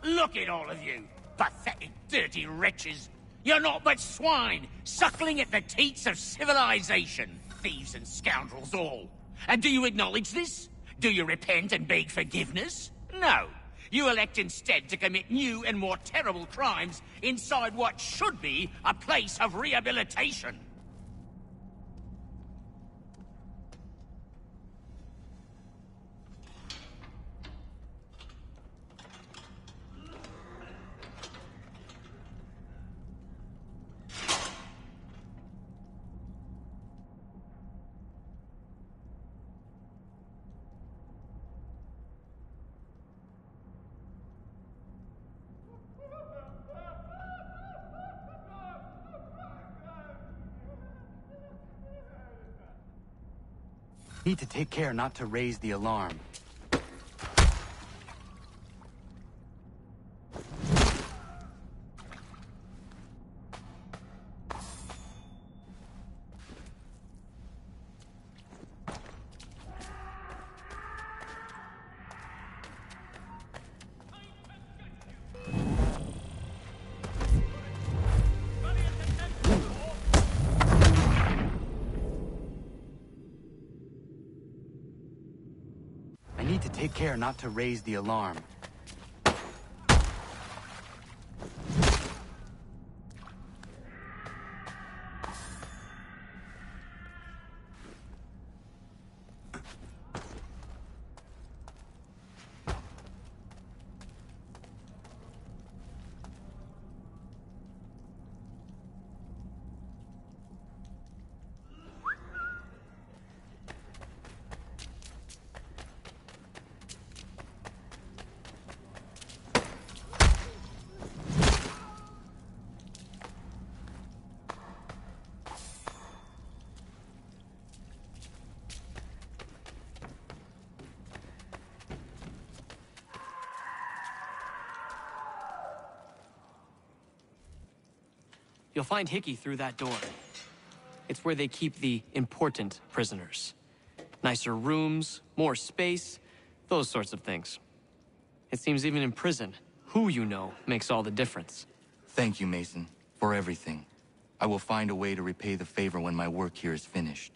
Look at all of you, pathetic, dirty wretches. You're not but swine, suckling at the teats of civilization. Thieves and scoundrels all. And do you acknowledge this? Do you repent and beg forgiveness? No. You elect instead to commit new and more terrible crimes inside what should be a place of rehabilitation. Need to take care not to raise the alarm. To take care not to raise the alarm. You'll find Hickey through that door. It's where they keep the important prisoners. Nicer rooms, more space, those sorts of things. It seems even in prison, who you know makes all the difference. Thank you, Mason, for everything. I will find a way to repay the favor when my work here is finished.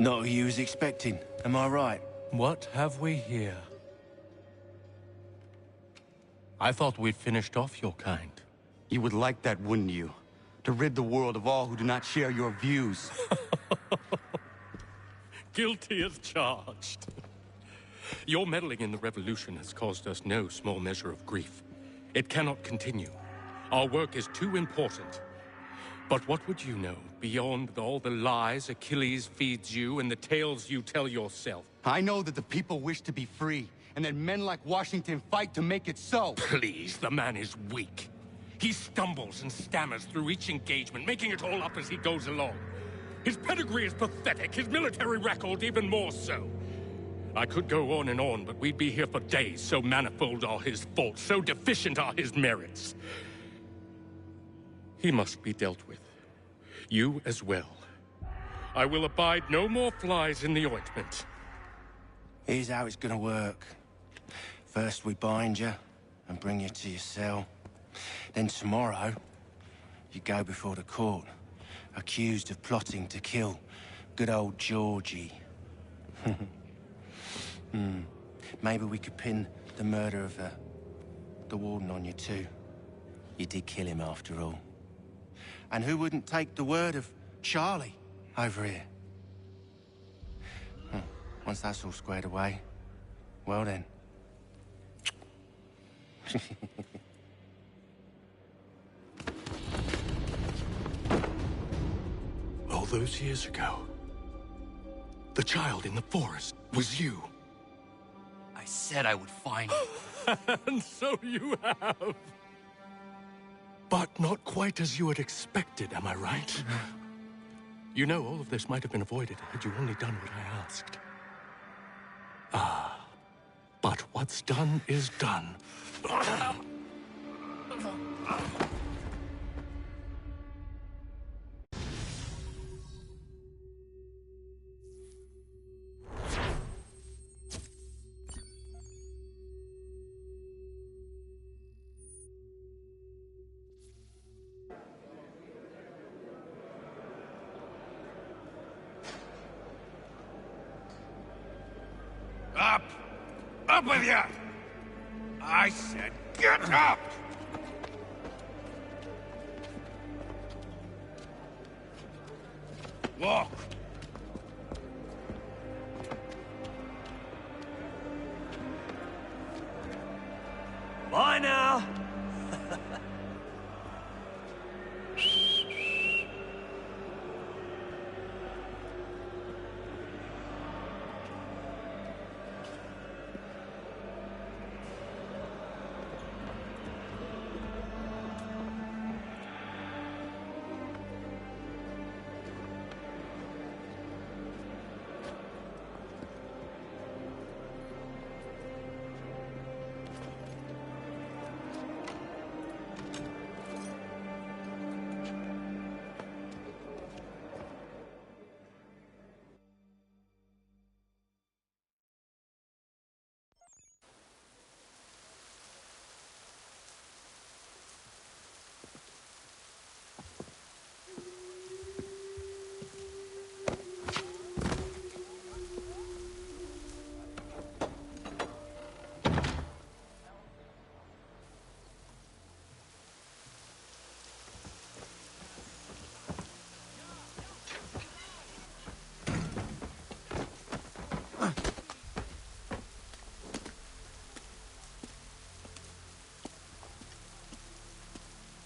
Not who you was expecting, am I right? What have we here? I thought we'd finished off your kind. You would like that, wouldn't you? To rid the world of all who do not share your views. Guilty as charged. Your meddling in the revolution has caused us no small measure of grief. It cannot continue. Our work is too important. But what would you know, beyond all the lies Achilles feeds you and the tales you tell yourself? I know that the people wish to be free, and that men like Washington fight to make it so. Please, the man is weak. He stumbles and stammers through each engagement, making it all up as he goes along. His pedigree is pathetic, his military record even more so. I could go on and on, but we'd be here for days, so manifold are his faults, so deficient are his merits. He must be dealt with. You as well. I will abide no more flies in the ointment. Here's how it's gonna work. First we bind you and bring you to your cell. Then tomorrow, you go before the court, accused of plotting to kill good old Georgie. Maybe we could pin the murder of the warden on you too. You did kill him after all. And who wouldn't take the word of Charlie over here? Once that's all squared away, well then. All those years ago, the child in the forest was you. I said I would find you. And so you have. But not quite as you had expected, am I right? You know, all of this might have been avoided had you only done what I asked. But what's done is done. Up! Up with you! I said get up! Walk! Bye now!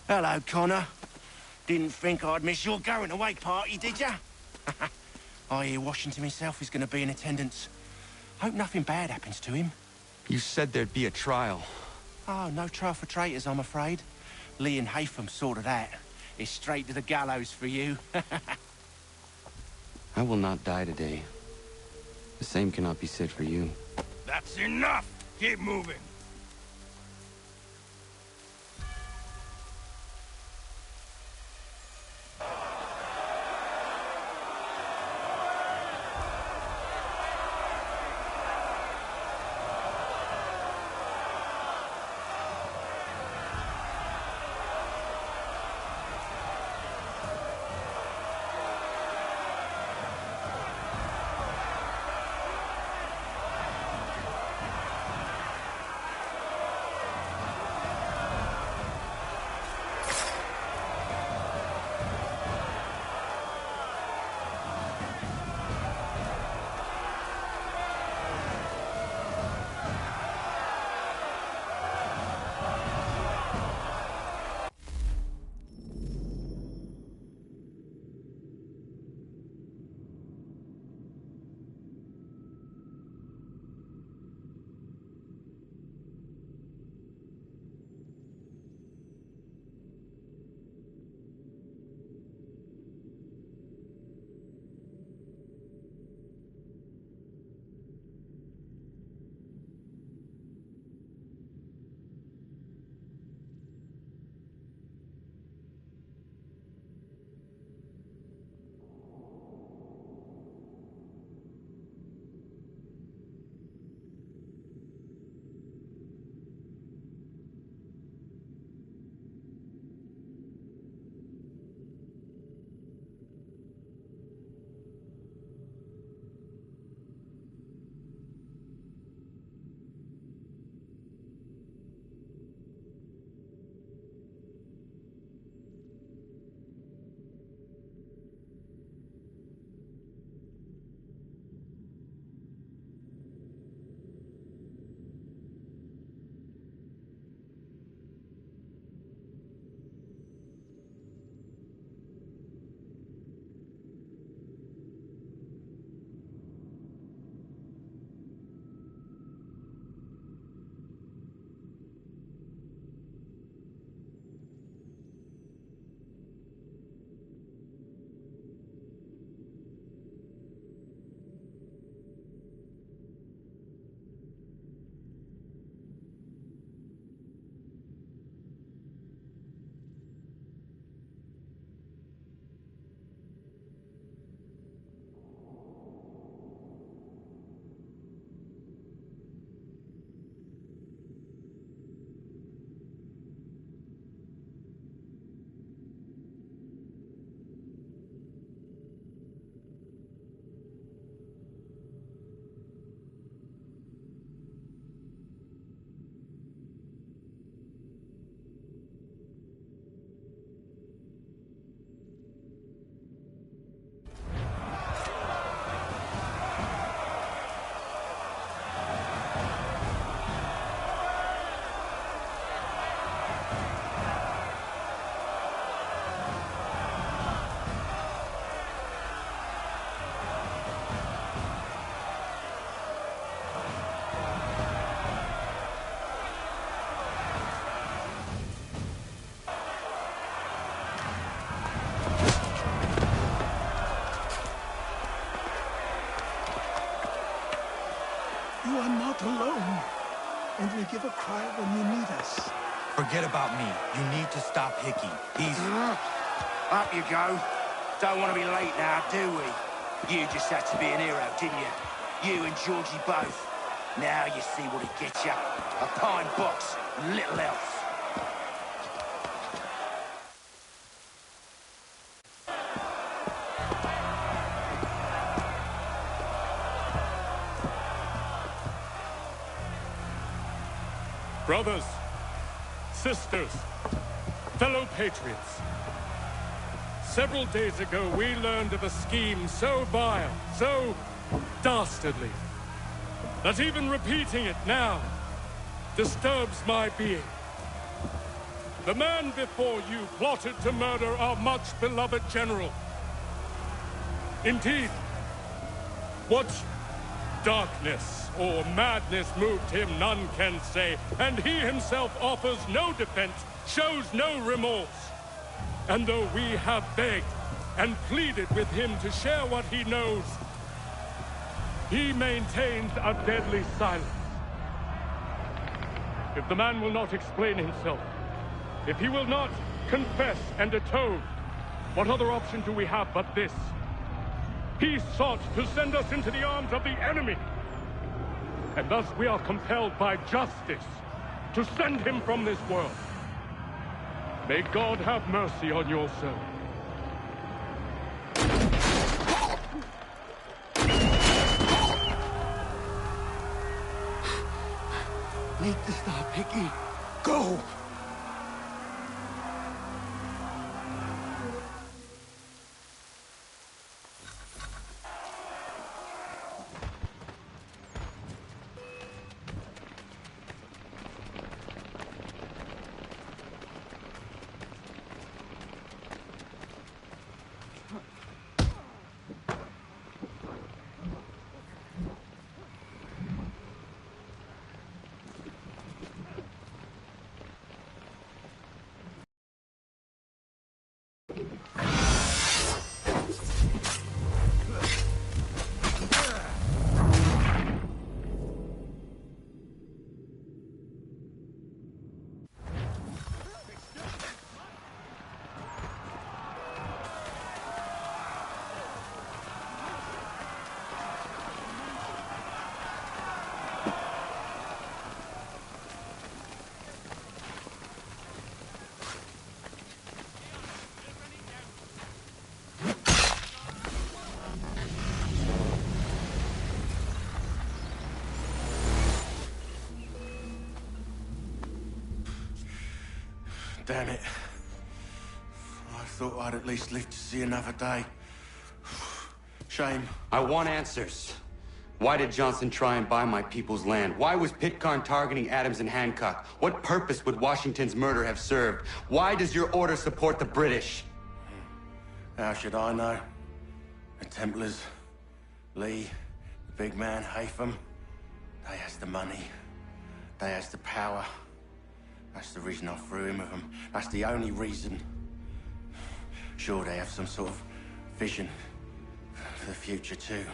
Hello, Connor. Didn't think I'd miss your going-away party, did ya? I hear Washington himself is going to be in attendance. Hope nothing bad happens to him. You said there'd be a trial. Oh, no trial for traitors, I'm afraid. Lee and Haytham sorted that. It's straight to the gallows for you. I will not die today. The same cannot be said for you. That's enough! Keep moving! only give a cry when you need us. Forget about me. You need to stop Hickey. He's... Up you go. Don't want to be late now, do we? You just had to be an hero, didn't you? You and Georgie both. Now you see what it gets you. A pine box and little else. Brothers, sisters, fellow patriots. Several days ago, we learned of a scheme so vile, so dastardly, that even repeating it now disturbs my being. The man before you plotted to murder our much-beloved general. Indeed, what darkness or madness moved him, none can say, and he himself offers no defense, shows no remorse. And though we have begged and pleaded with him to share what he knows, he maintains a deadly silence. If the man will not explain himself, if he will not confess and atone, what other option do we have but this? He sought to send us into the arms of the enemy. And thus we are compelled by justice to send him from this world. May God have mercy on your soul. Need to stop, Hickey. Go! Damn it. I thought I'd at least live to see another day. Shame. I want answers. Why did Johnson try and buy my people's land? Why was Pitcairn targeting Adams and Hancock? What purpose would Washington's murder have served? Why does your order support the British? How should I know? The Templars, Lee, the big man, Haytham, they has the money. They has the power. That's the reason I threw in with them. That's the only reason. Sure, they have some sort of vision for the future, too.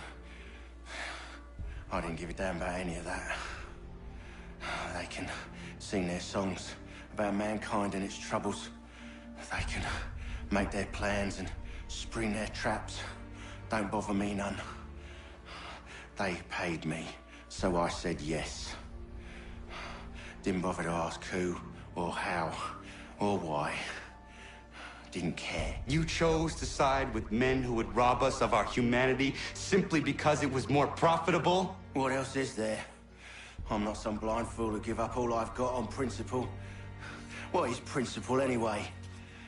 I didn't give a damn about any of that. They can sing their songs about mankind and its troubles. They can make their plans and spring their traps. Don't bother me none. They paid me, so I said yes. Didn't bother to ask who, or how, or why. Didn't care. You chose to side with men who would rob us of our humanity simply because it was more profitable? What else is there? I'm not some blind fool to give up all I've got on principle. What is principle anyway?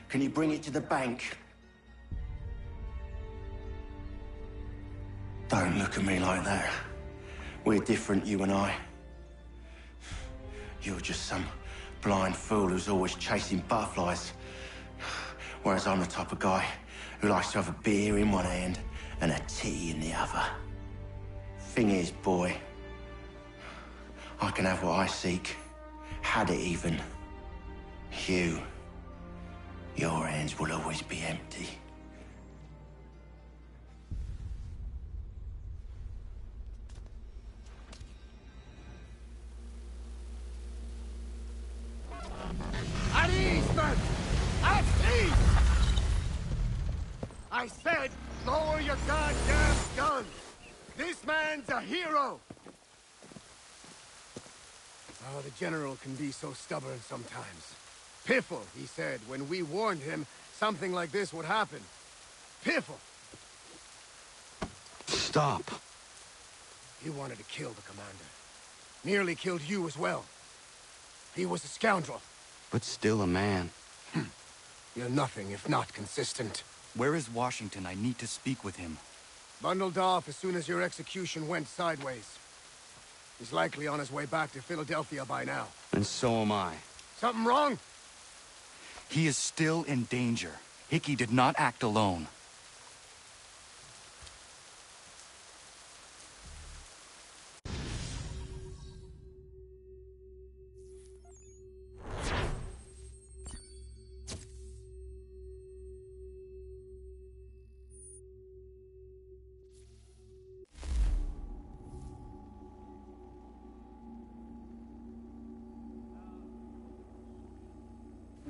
Can you bring it to the bank? Don't look at me like that. We're different, you and I. You're just some blind fool who's always chasing butterflies. Whereas I'm the type of guy who likes to have a beer in one hand and a tea in the other. Thing is, boy, I can have what I seek. Had it even. Your hands will always be empty. I said, lower your goddamn gun! This man's a hero! Oh, the General can be so stubborn sometimes. Piffle, he said, when we warned him something like this would happen. Piffle! Stop. He wanted to kill the commander. Nearly killed you as well. He was a scoundrel. But still a man. You're nothing if not consistent. Where is Washington? I need to speak with him. Bundled off as soon as your execution went sideways. He's likely on his way back to Philadelphia by now. And so am I. Something wrong? He is still in danger. Hickey did not act alone.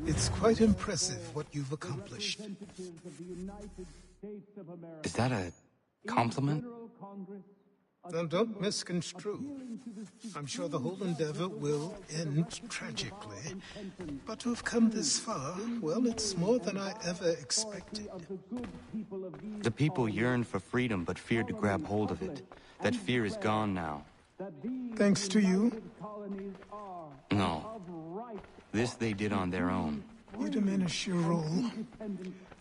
It's quite impressive what you've accomplished. Is that a compliment? Now, don't misconstrue. I'm sure the whole endeavor will end tragically. But to have come this far, well, it's more than I ever expected. The people yearned for freedom but feared to grab hold of it. That fear is gone now. Thanks to you? No. This they did on their own. You diminish your role.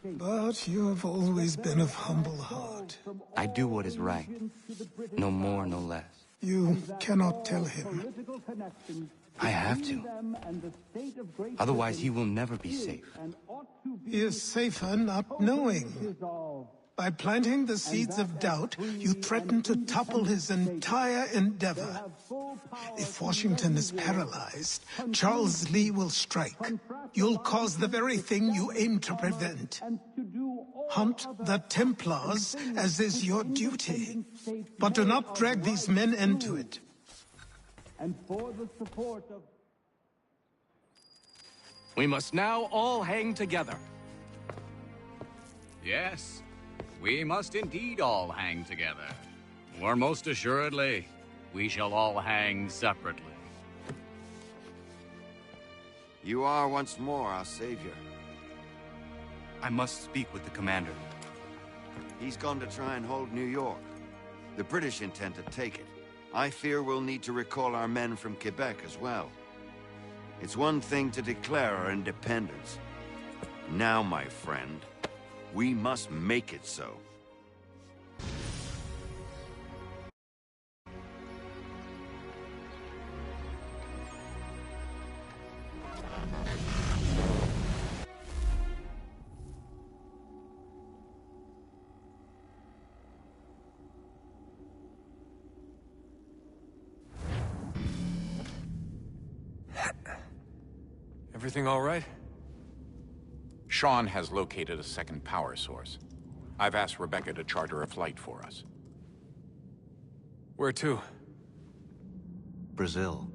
But you have always been of humble heart. I do what is right. No more, no less. You cannot tell him. I have to. Otherwise, he will never be safe. He is safer not knowing. By planting the seeds of doubt, you threaten to topple his entire endeavor. If Washington is paralyzed, Charles Lee will strike. You'll cause the very thing you aim to prevent. Hunt the Templars, as is your duty. But do not drag these men into it. And for the support of... We must now all hang together. Yes. We must indeed all hang together. Or most assuredly, we shall all hang separately. You are once more our savior. I must speak with the commander. He's gone to try and hold New York. The British intend to take it. I fear we'll need to recall our men from Quebec as well. It's one thing to declare our independence. Now, my friend, we must make it so. Everything all right? Sean has located a second power source. I've asked Rebecca to charter a flight for us. Where to? Brazil.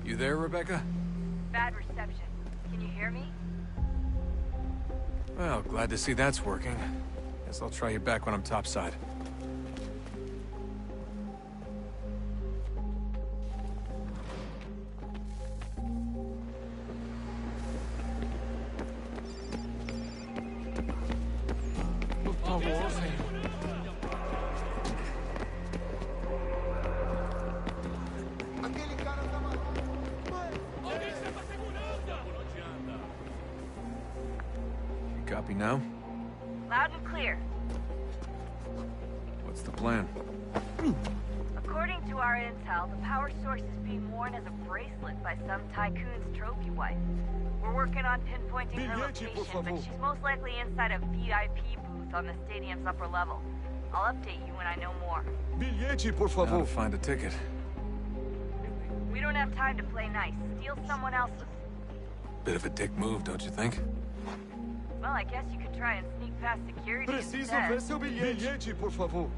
You there, Rebecca? Bad reception. Can you hear me? Well, glad to see that's working. Guess I'll try you back when I'm topside. Loud and clear. What's the plan? According to our intel, the power source is being worn as a bracelet by some tycoon's trophy wife. We're working on pinpointing her location, but she's most likely inside a VIP booth on the stadium's upper level. I'll update you when I know more. Bilhete, por favor. How to find a ticket. We don't have time to play nice. Steal someone else's. Bit of a dick move, don't you think? Well, I guess you could try and sneak past security Preciso instead. ver seu bilhete. Bilhete, por favor.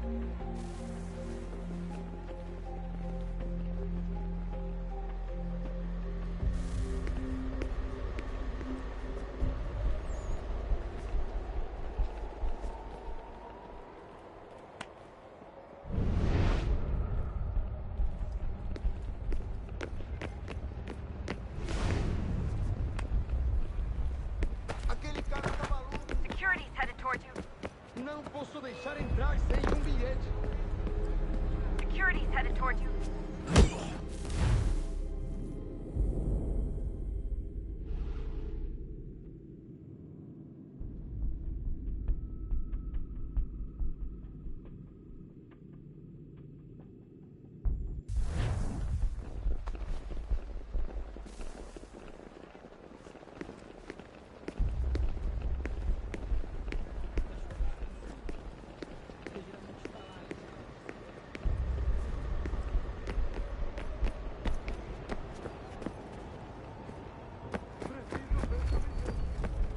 Security's headed towards you. Não posso deixar entrar sem bilhete. Security's headed towards you.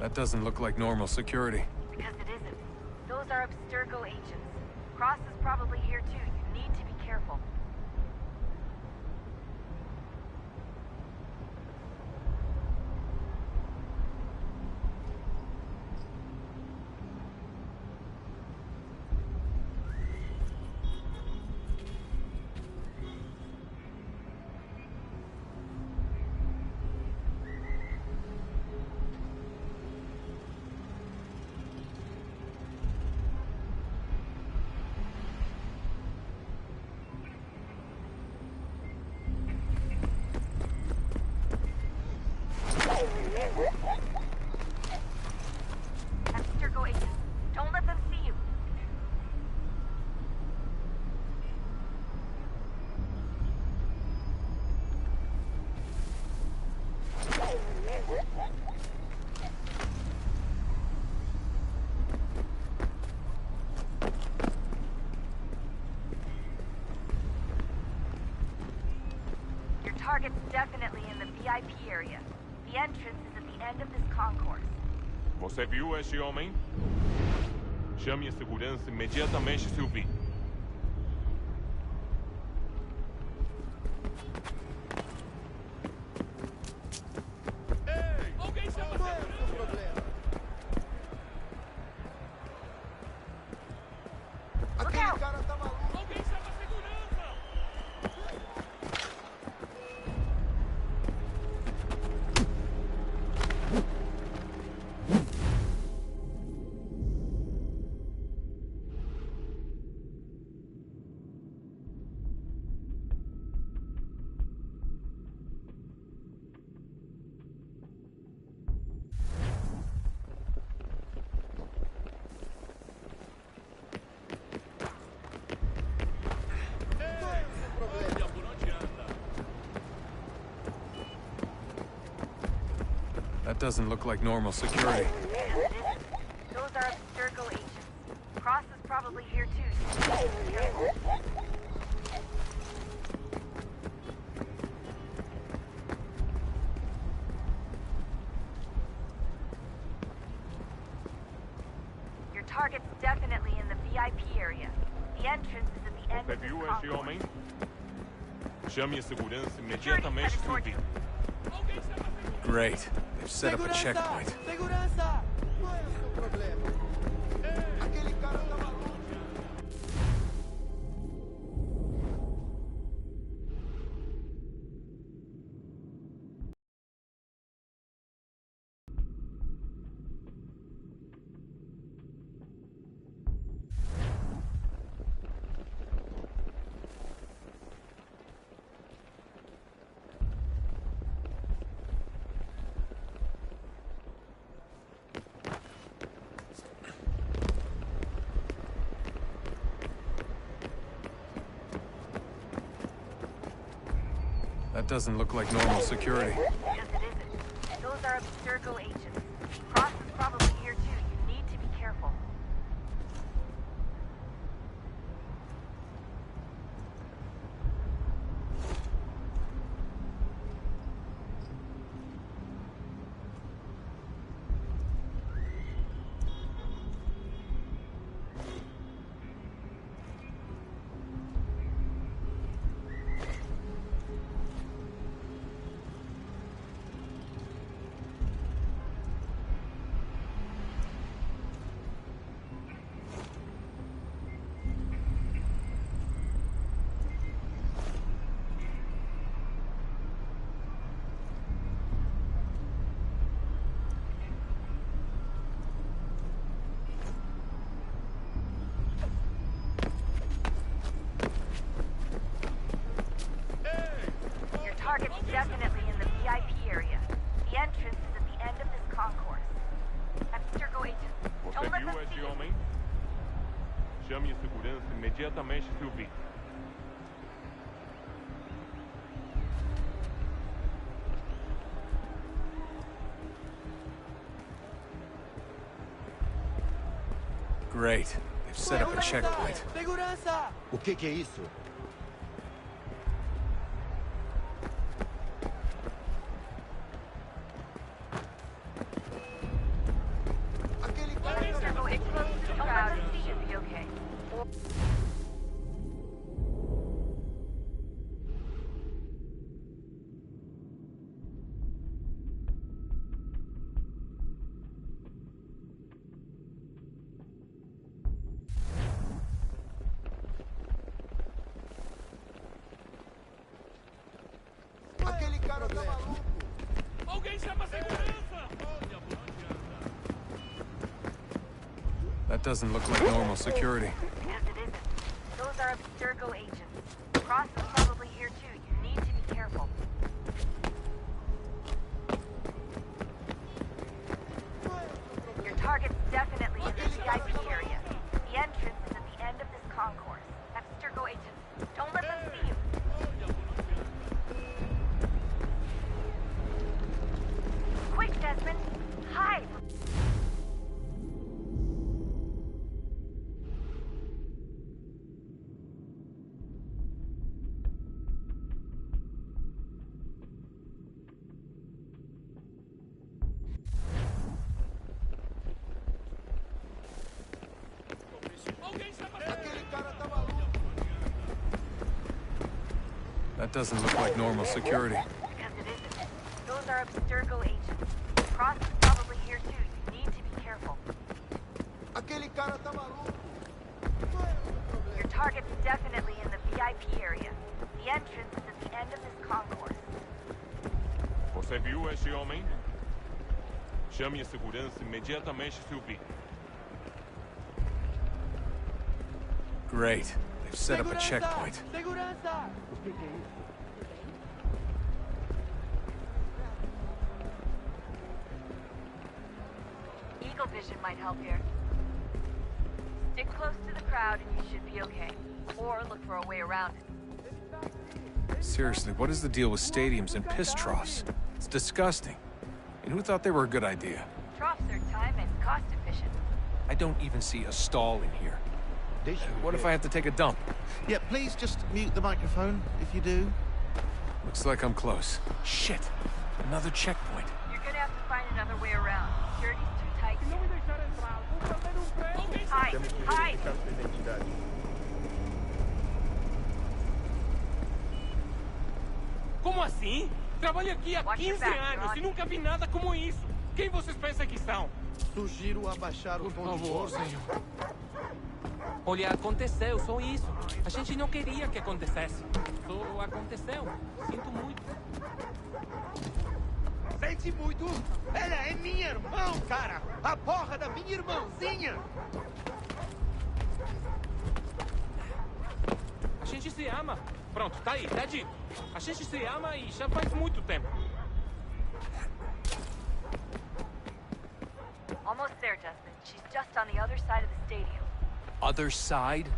That doesn't look like normal security. Because it isn't. Those are Abstergo agents. Cross is probably here too. You need to be careful. Abstergo agents. Don't let them see you. Your target's definitely in the VIP area. The entrance is at the end of this concourse. Você viu este homem? Chame a segurança imediatamente se o vir. Look out! That doesn't look like normal security. Those are Abstergo agents. Cross is probably here too. So be careful. Your target's definitely in the VIP area. The entrance is at the end Você of this viu este concourse. homem? Chame a segurança imediatamente se o vir. Great. They've set up a checkpoint. Segurança! Qual é o seu problema? Aquele cara tá maluco. That doesn't look like normal security. Yes, it isn't. Those are Abstergo agents. Cross is probably here too. You need to be careful. Target's definitely in the VIP area. The entrance is at the end of this concourse. Abstergo agents, don't let them see esse you. homem? Chame a segurança imediatamente se o vir. Great. They've set up a checkpoint. Segurança! O que é isso? Abstergo agents, close to the crowd, and you should be okay. Aquele cara tá maluco! Alguém chama a segurança! That doesn't look like normal security. Yes, it isn't. Those are Abstergo agents. Cross is probably here too. You need to be careful. Your target's definitely in the VIP area. The entrance is at the end of this concourse. Abstergo agents, don't let them see you. Quick, Desmond! Hide! Aquele cara tá maluco! That doesn't look like normal security. Because it isn't. Those are Abstergo agents. Cross is probably here too. You need to be careful. Aquele cara tá maluco! Your target's definitely in the VIP area. The entrance is at the end of this concourse. Você viu esse homem? Chame a segurança imediatamente se o vir. Great. They've set up a checkpoint. Segurança! Eagle vision might help here. Stick close to the crowd and you should be okay. Or look for a way around it. Seriously, what is the deal with stadiums and piss troughs? It's disgusting. And who thought they were a good idea? Troughs are time and cost efficient. I don't even see a stall in here. What if I have to take a dump? Yeah, please just mute the microphone if you do. Looks like I'm close. Shit. Another checkpoint. You're gonna have to find another way around. Security's too tight. Hide! Hide! Como assim? Trabalho aqui há Watch your 15 back, anos Ron. e nunca vi nada como isso. Quem vocês pensam que são? Sugiro abaixar o tom de voz. senhor. Olha, aconteceu, só isso. A gente não queria que acontecesse. Só aconteceu. Sinto muito. Sente muito? Ela é minha irmã, cara! A porra da minha irmãzinha! A gente se ama. Pronto, tá aí, tá dito. A gente se ama e já faz muito tempo. Almost there, Desmond. She's just on the other side of the stadium. Other side?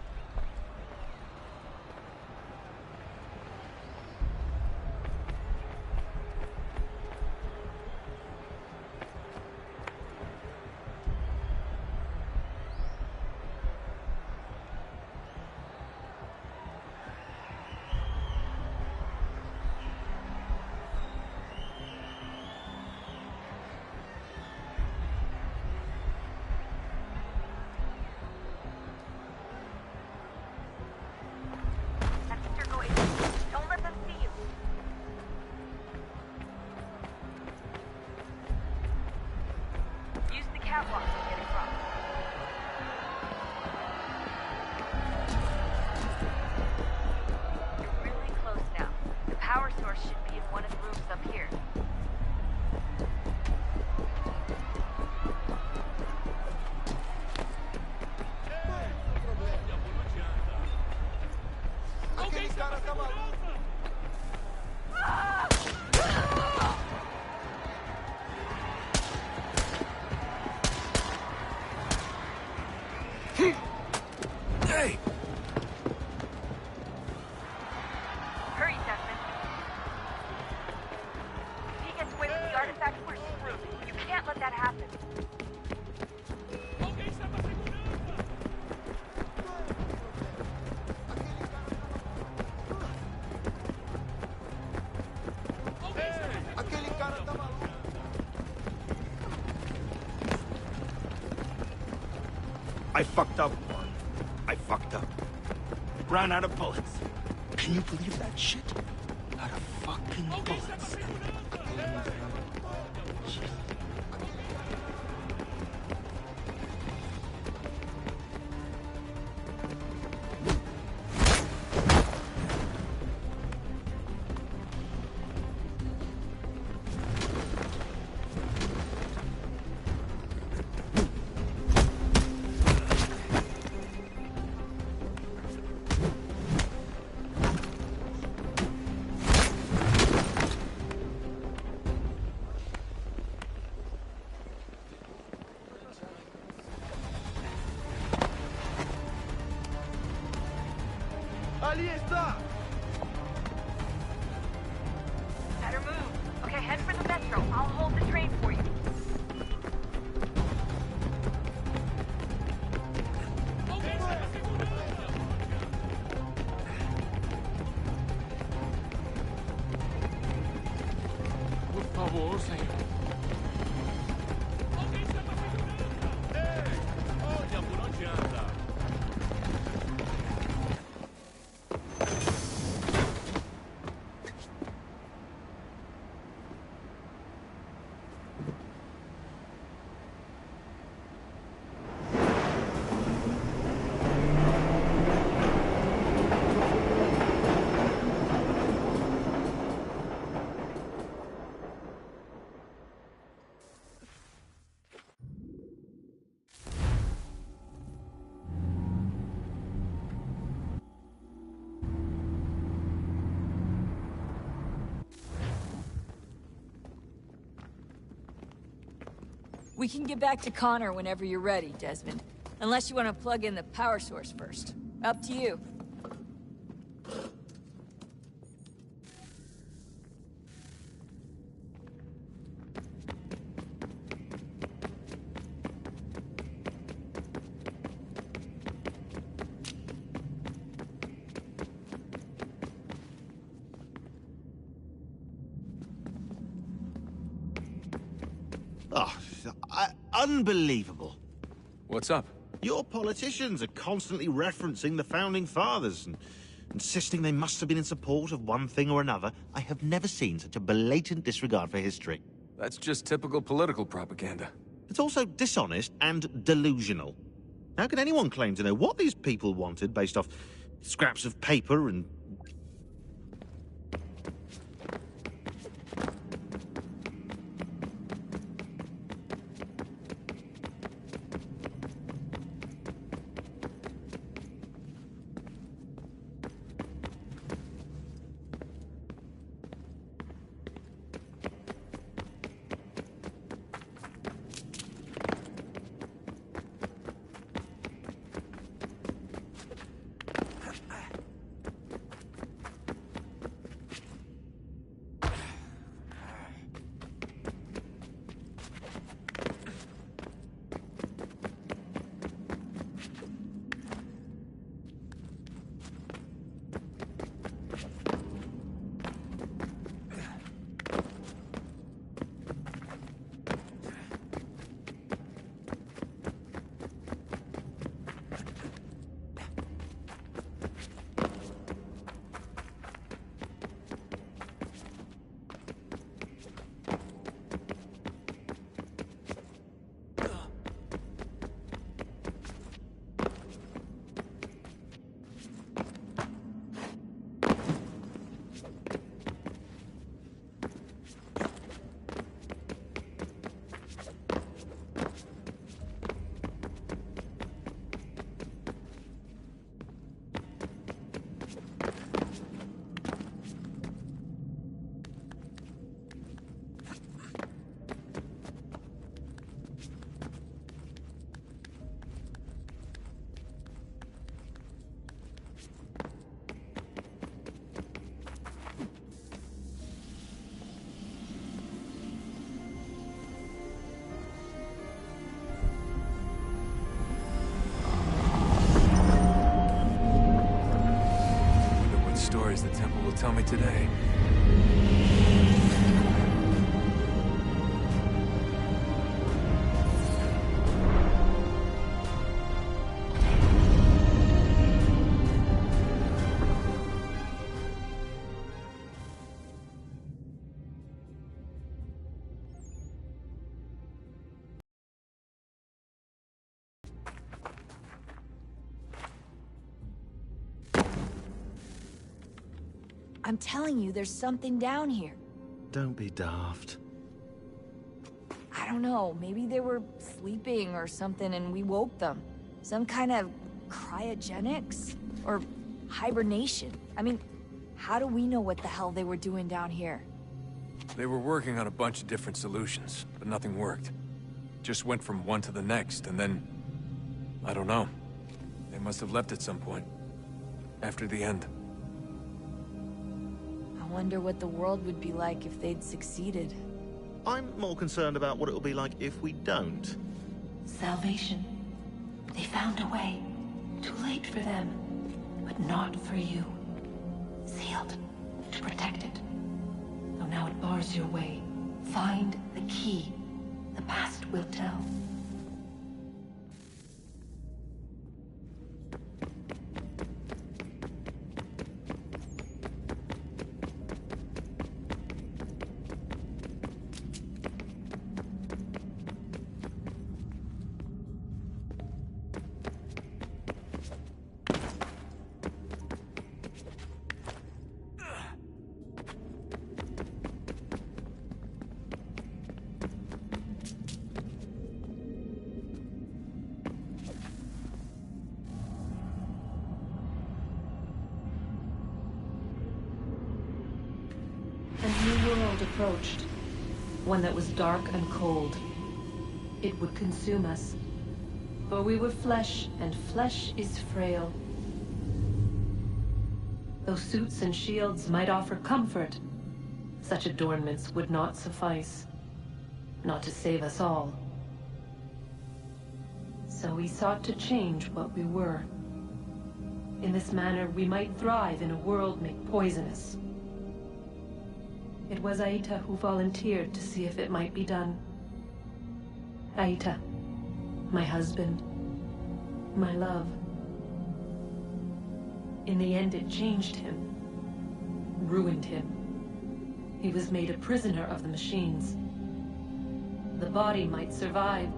cara tá maluco. Hey! Hurry, Desmond. If he gets away with the artifact, we're screwed. You can't let that happen. Aquele cara tá maluco. I fucked up, Warren. I fucked up. Ran out of bullets. Can you believe that shit? Out of fucking bullets. Ali está! Better move. Okay, head for the metro. I'll hold the train for you. Por favor, senhor. Olha por onde anda. We can get back to Connor whenever you're ready, Desmond. Unless you want to plug in the power source first. Up to you. Oh, unbelievable. What's up? Your politicians are constantly referencing the Founding Fathers and insisting they must have been in support of one thing or another. I have never seen such a blatant disregard for history. That's just typical political propaganda. It's also dishonest and delusional. How can anyone claim to know what these people wanted based off scraps of paper and... tell me today. I'm telling you, there's something down here. Don't be daft. I don't know, maybe they were sleeping or something and we woke them. Some kind of cryogenics? Or hibernation? I mean, how do we know what the hell they were doing down here? They were working on a bunch of different solutions, but nothing worked. Just went from one to the next, and then... I don't know. They must have left at some point. After the end. I wonder what the world would be like if they'd succeeded. I'm more concerned about what it'll be like if we don't. Salvation. They found a way. Too late for them, but not for you. Sealed. To protect it. Though now it bars your way. Find the key. The past will tell. A new world approached. One that was dark and cold. It would consume us. For we were flesh, and flesh is frail. Though suits and shields might offer comfort, such adornments would not suffice. Not to save us all. So we sought to change what we were. In this manner, we might thrive in a world made poisonous. It was Aita who volunteered to see if it might be done. Aita, my husband, my love. In the end, it changed him, ruined him. He was made a prisoner of the machines. The body might survive,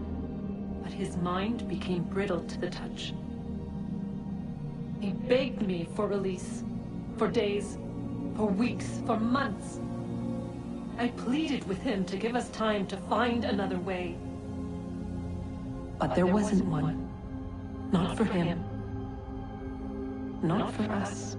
but his mind became brittle to the touch. He begged me for release, for days, for weeks, for months. I pleaded with him to give us time to find another way. But there wasn't one. Not for him. Not for us.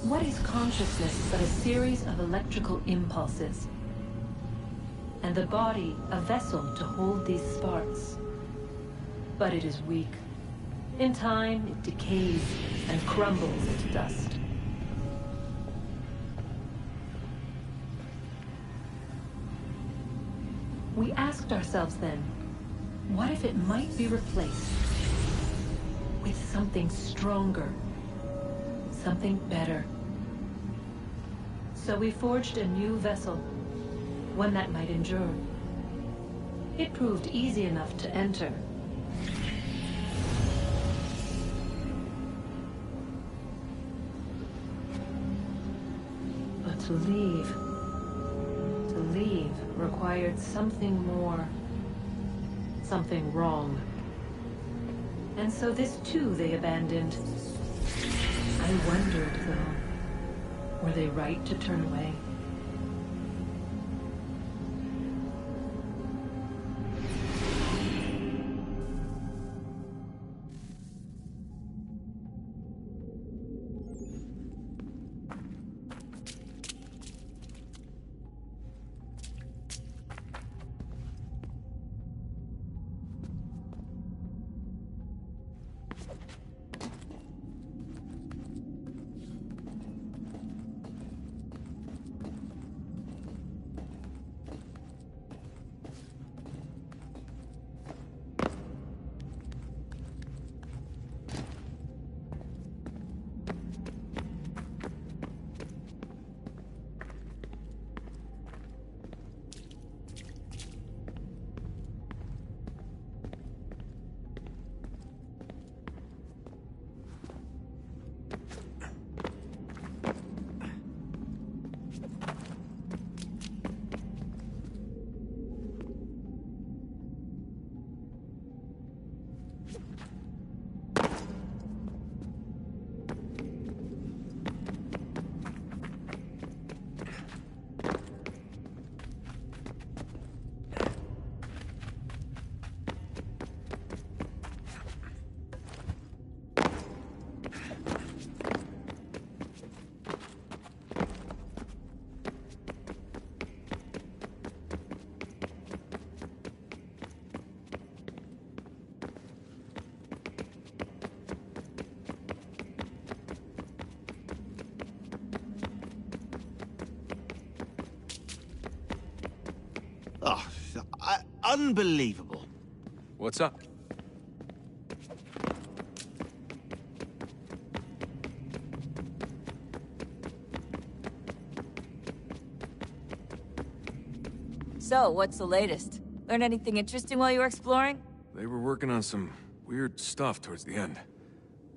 What is consciousness but a series of electrical impulses? And the body a vessel to hold these sparks. But it is weak, In time, it decays and crumbles into dust. We asked ourselves then, what if it might be replaced with something stronger, something better? So we forged a new vessel, one that might endure. It proved easy enough to enter. But to leave required something more, something wrong. And so this too they abandoned. I wondered, though, were they right to turn away? Oh, unbelievable. What's up? So, what's the latest? Learn anything interesting while you were exploring? They were working on some weird stuff towards the end.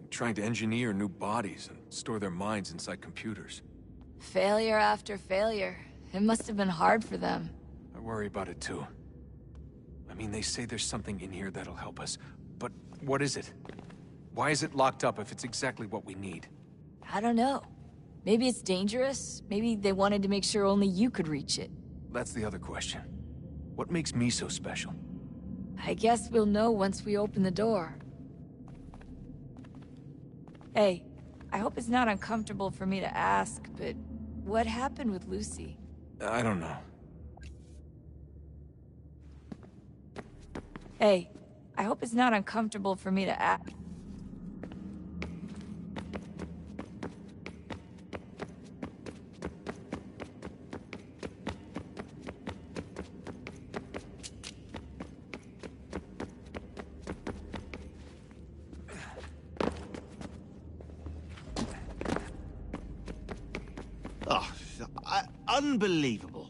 Trying to engineer new bodies and store their minds inside computers. Failure after failure. It must have been hard for them. I worry about it too. I mean, they say there's something in here that'll help us, but what is it? Why is it locked up if it's exactly what we need? I don't know. Maybe it's dangerous. Maybe they wanted to make sure only you could reach it. That's the other question. What makes me so special? I guess we'll know once we open the door. Hey, I hope it's not uncomfortable for me to ask, but what happened with Lucy? I don't know. Hey, I hope it's not uncomfortable for me to ask. Oh, unbelievable.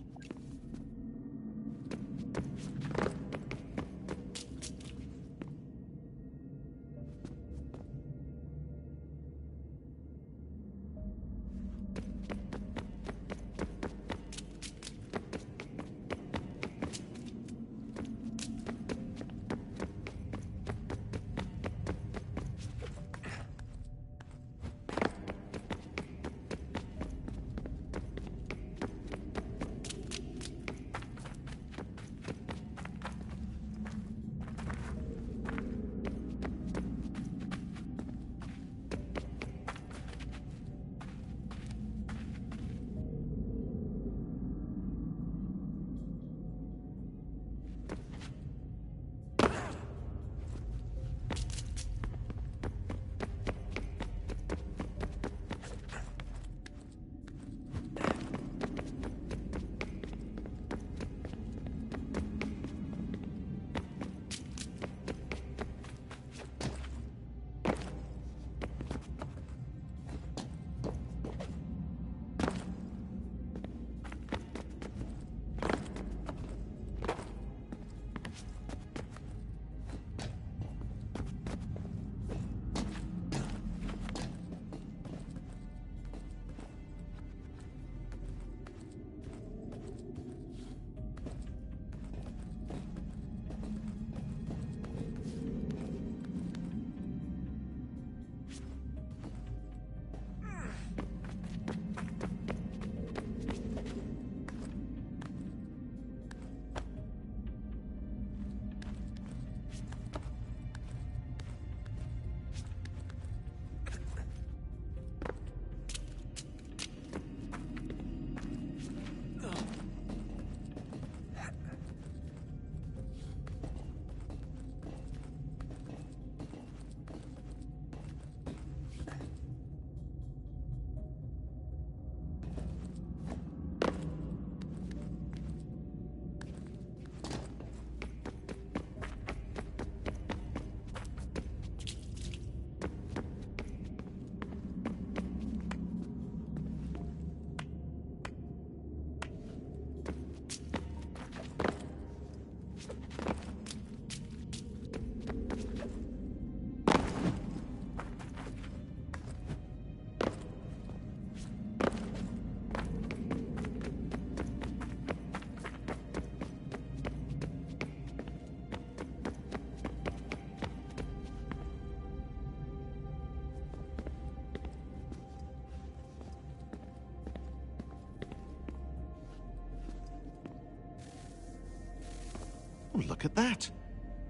Oh, look at that.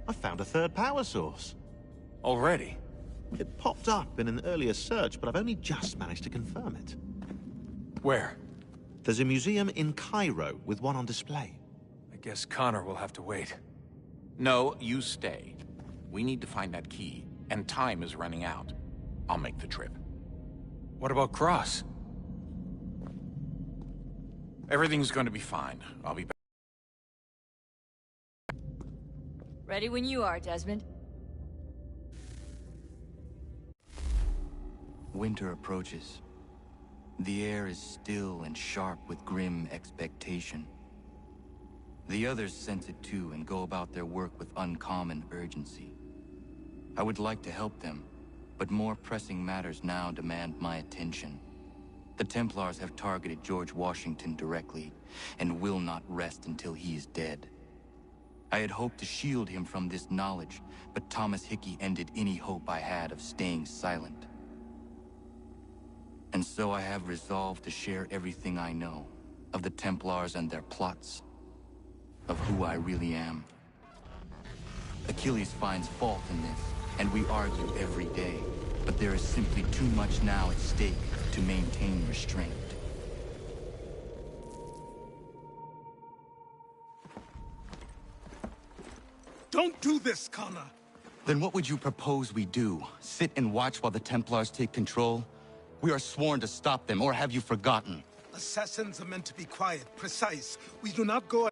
I found a third power source. Already? It popped up in an earlier search, but I've only just managed to confirm it. Where? There's a museum in Cairo with one on display. I guess Connor will have to wait. No, you stay. We need to find that key, and time is running out. I'll make the trip. What about Cross? Everything's going to be fine. I'll be back. Ready when you are, Desmond. Winter approaches. The air is still and sharp with grim expectation. The others sense it too and go about their work with uncommon urgency. I would like to help them, but more pressing matters now demand my attention. The Templars have targeted George Washington directly, and will not rest until he is dead. I had hoped to shield him from this knowledge, but Thomas Hickey ended any hope I had of staying silent. And so I have resolved to share everything I know, of the Templars and their plots, of who I really am. Achilles finds fault in this, and we argue every day, but there is simply too much now at stake to maintain restraint. Don't do this, Connor! Then what would you propose we do? Sit and watch while the Templars take control? We are sworn to stop them, or have you forgotten? Assassins are meant to be quiet, precise. We do not go...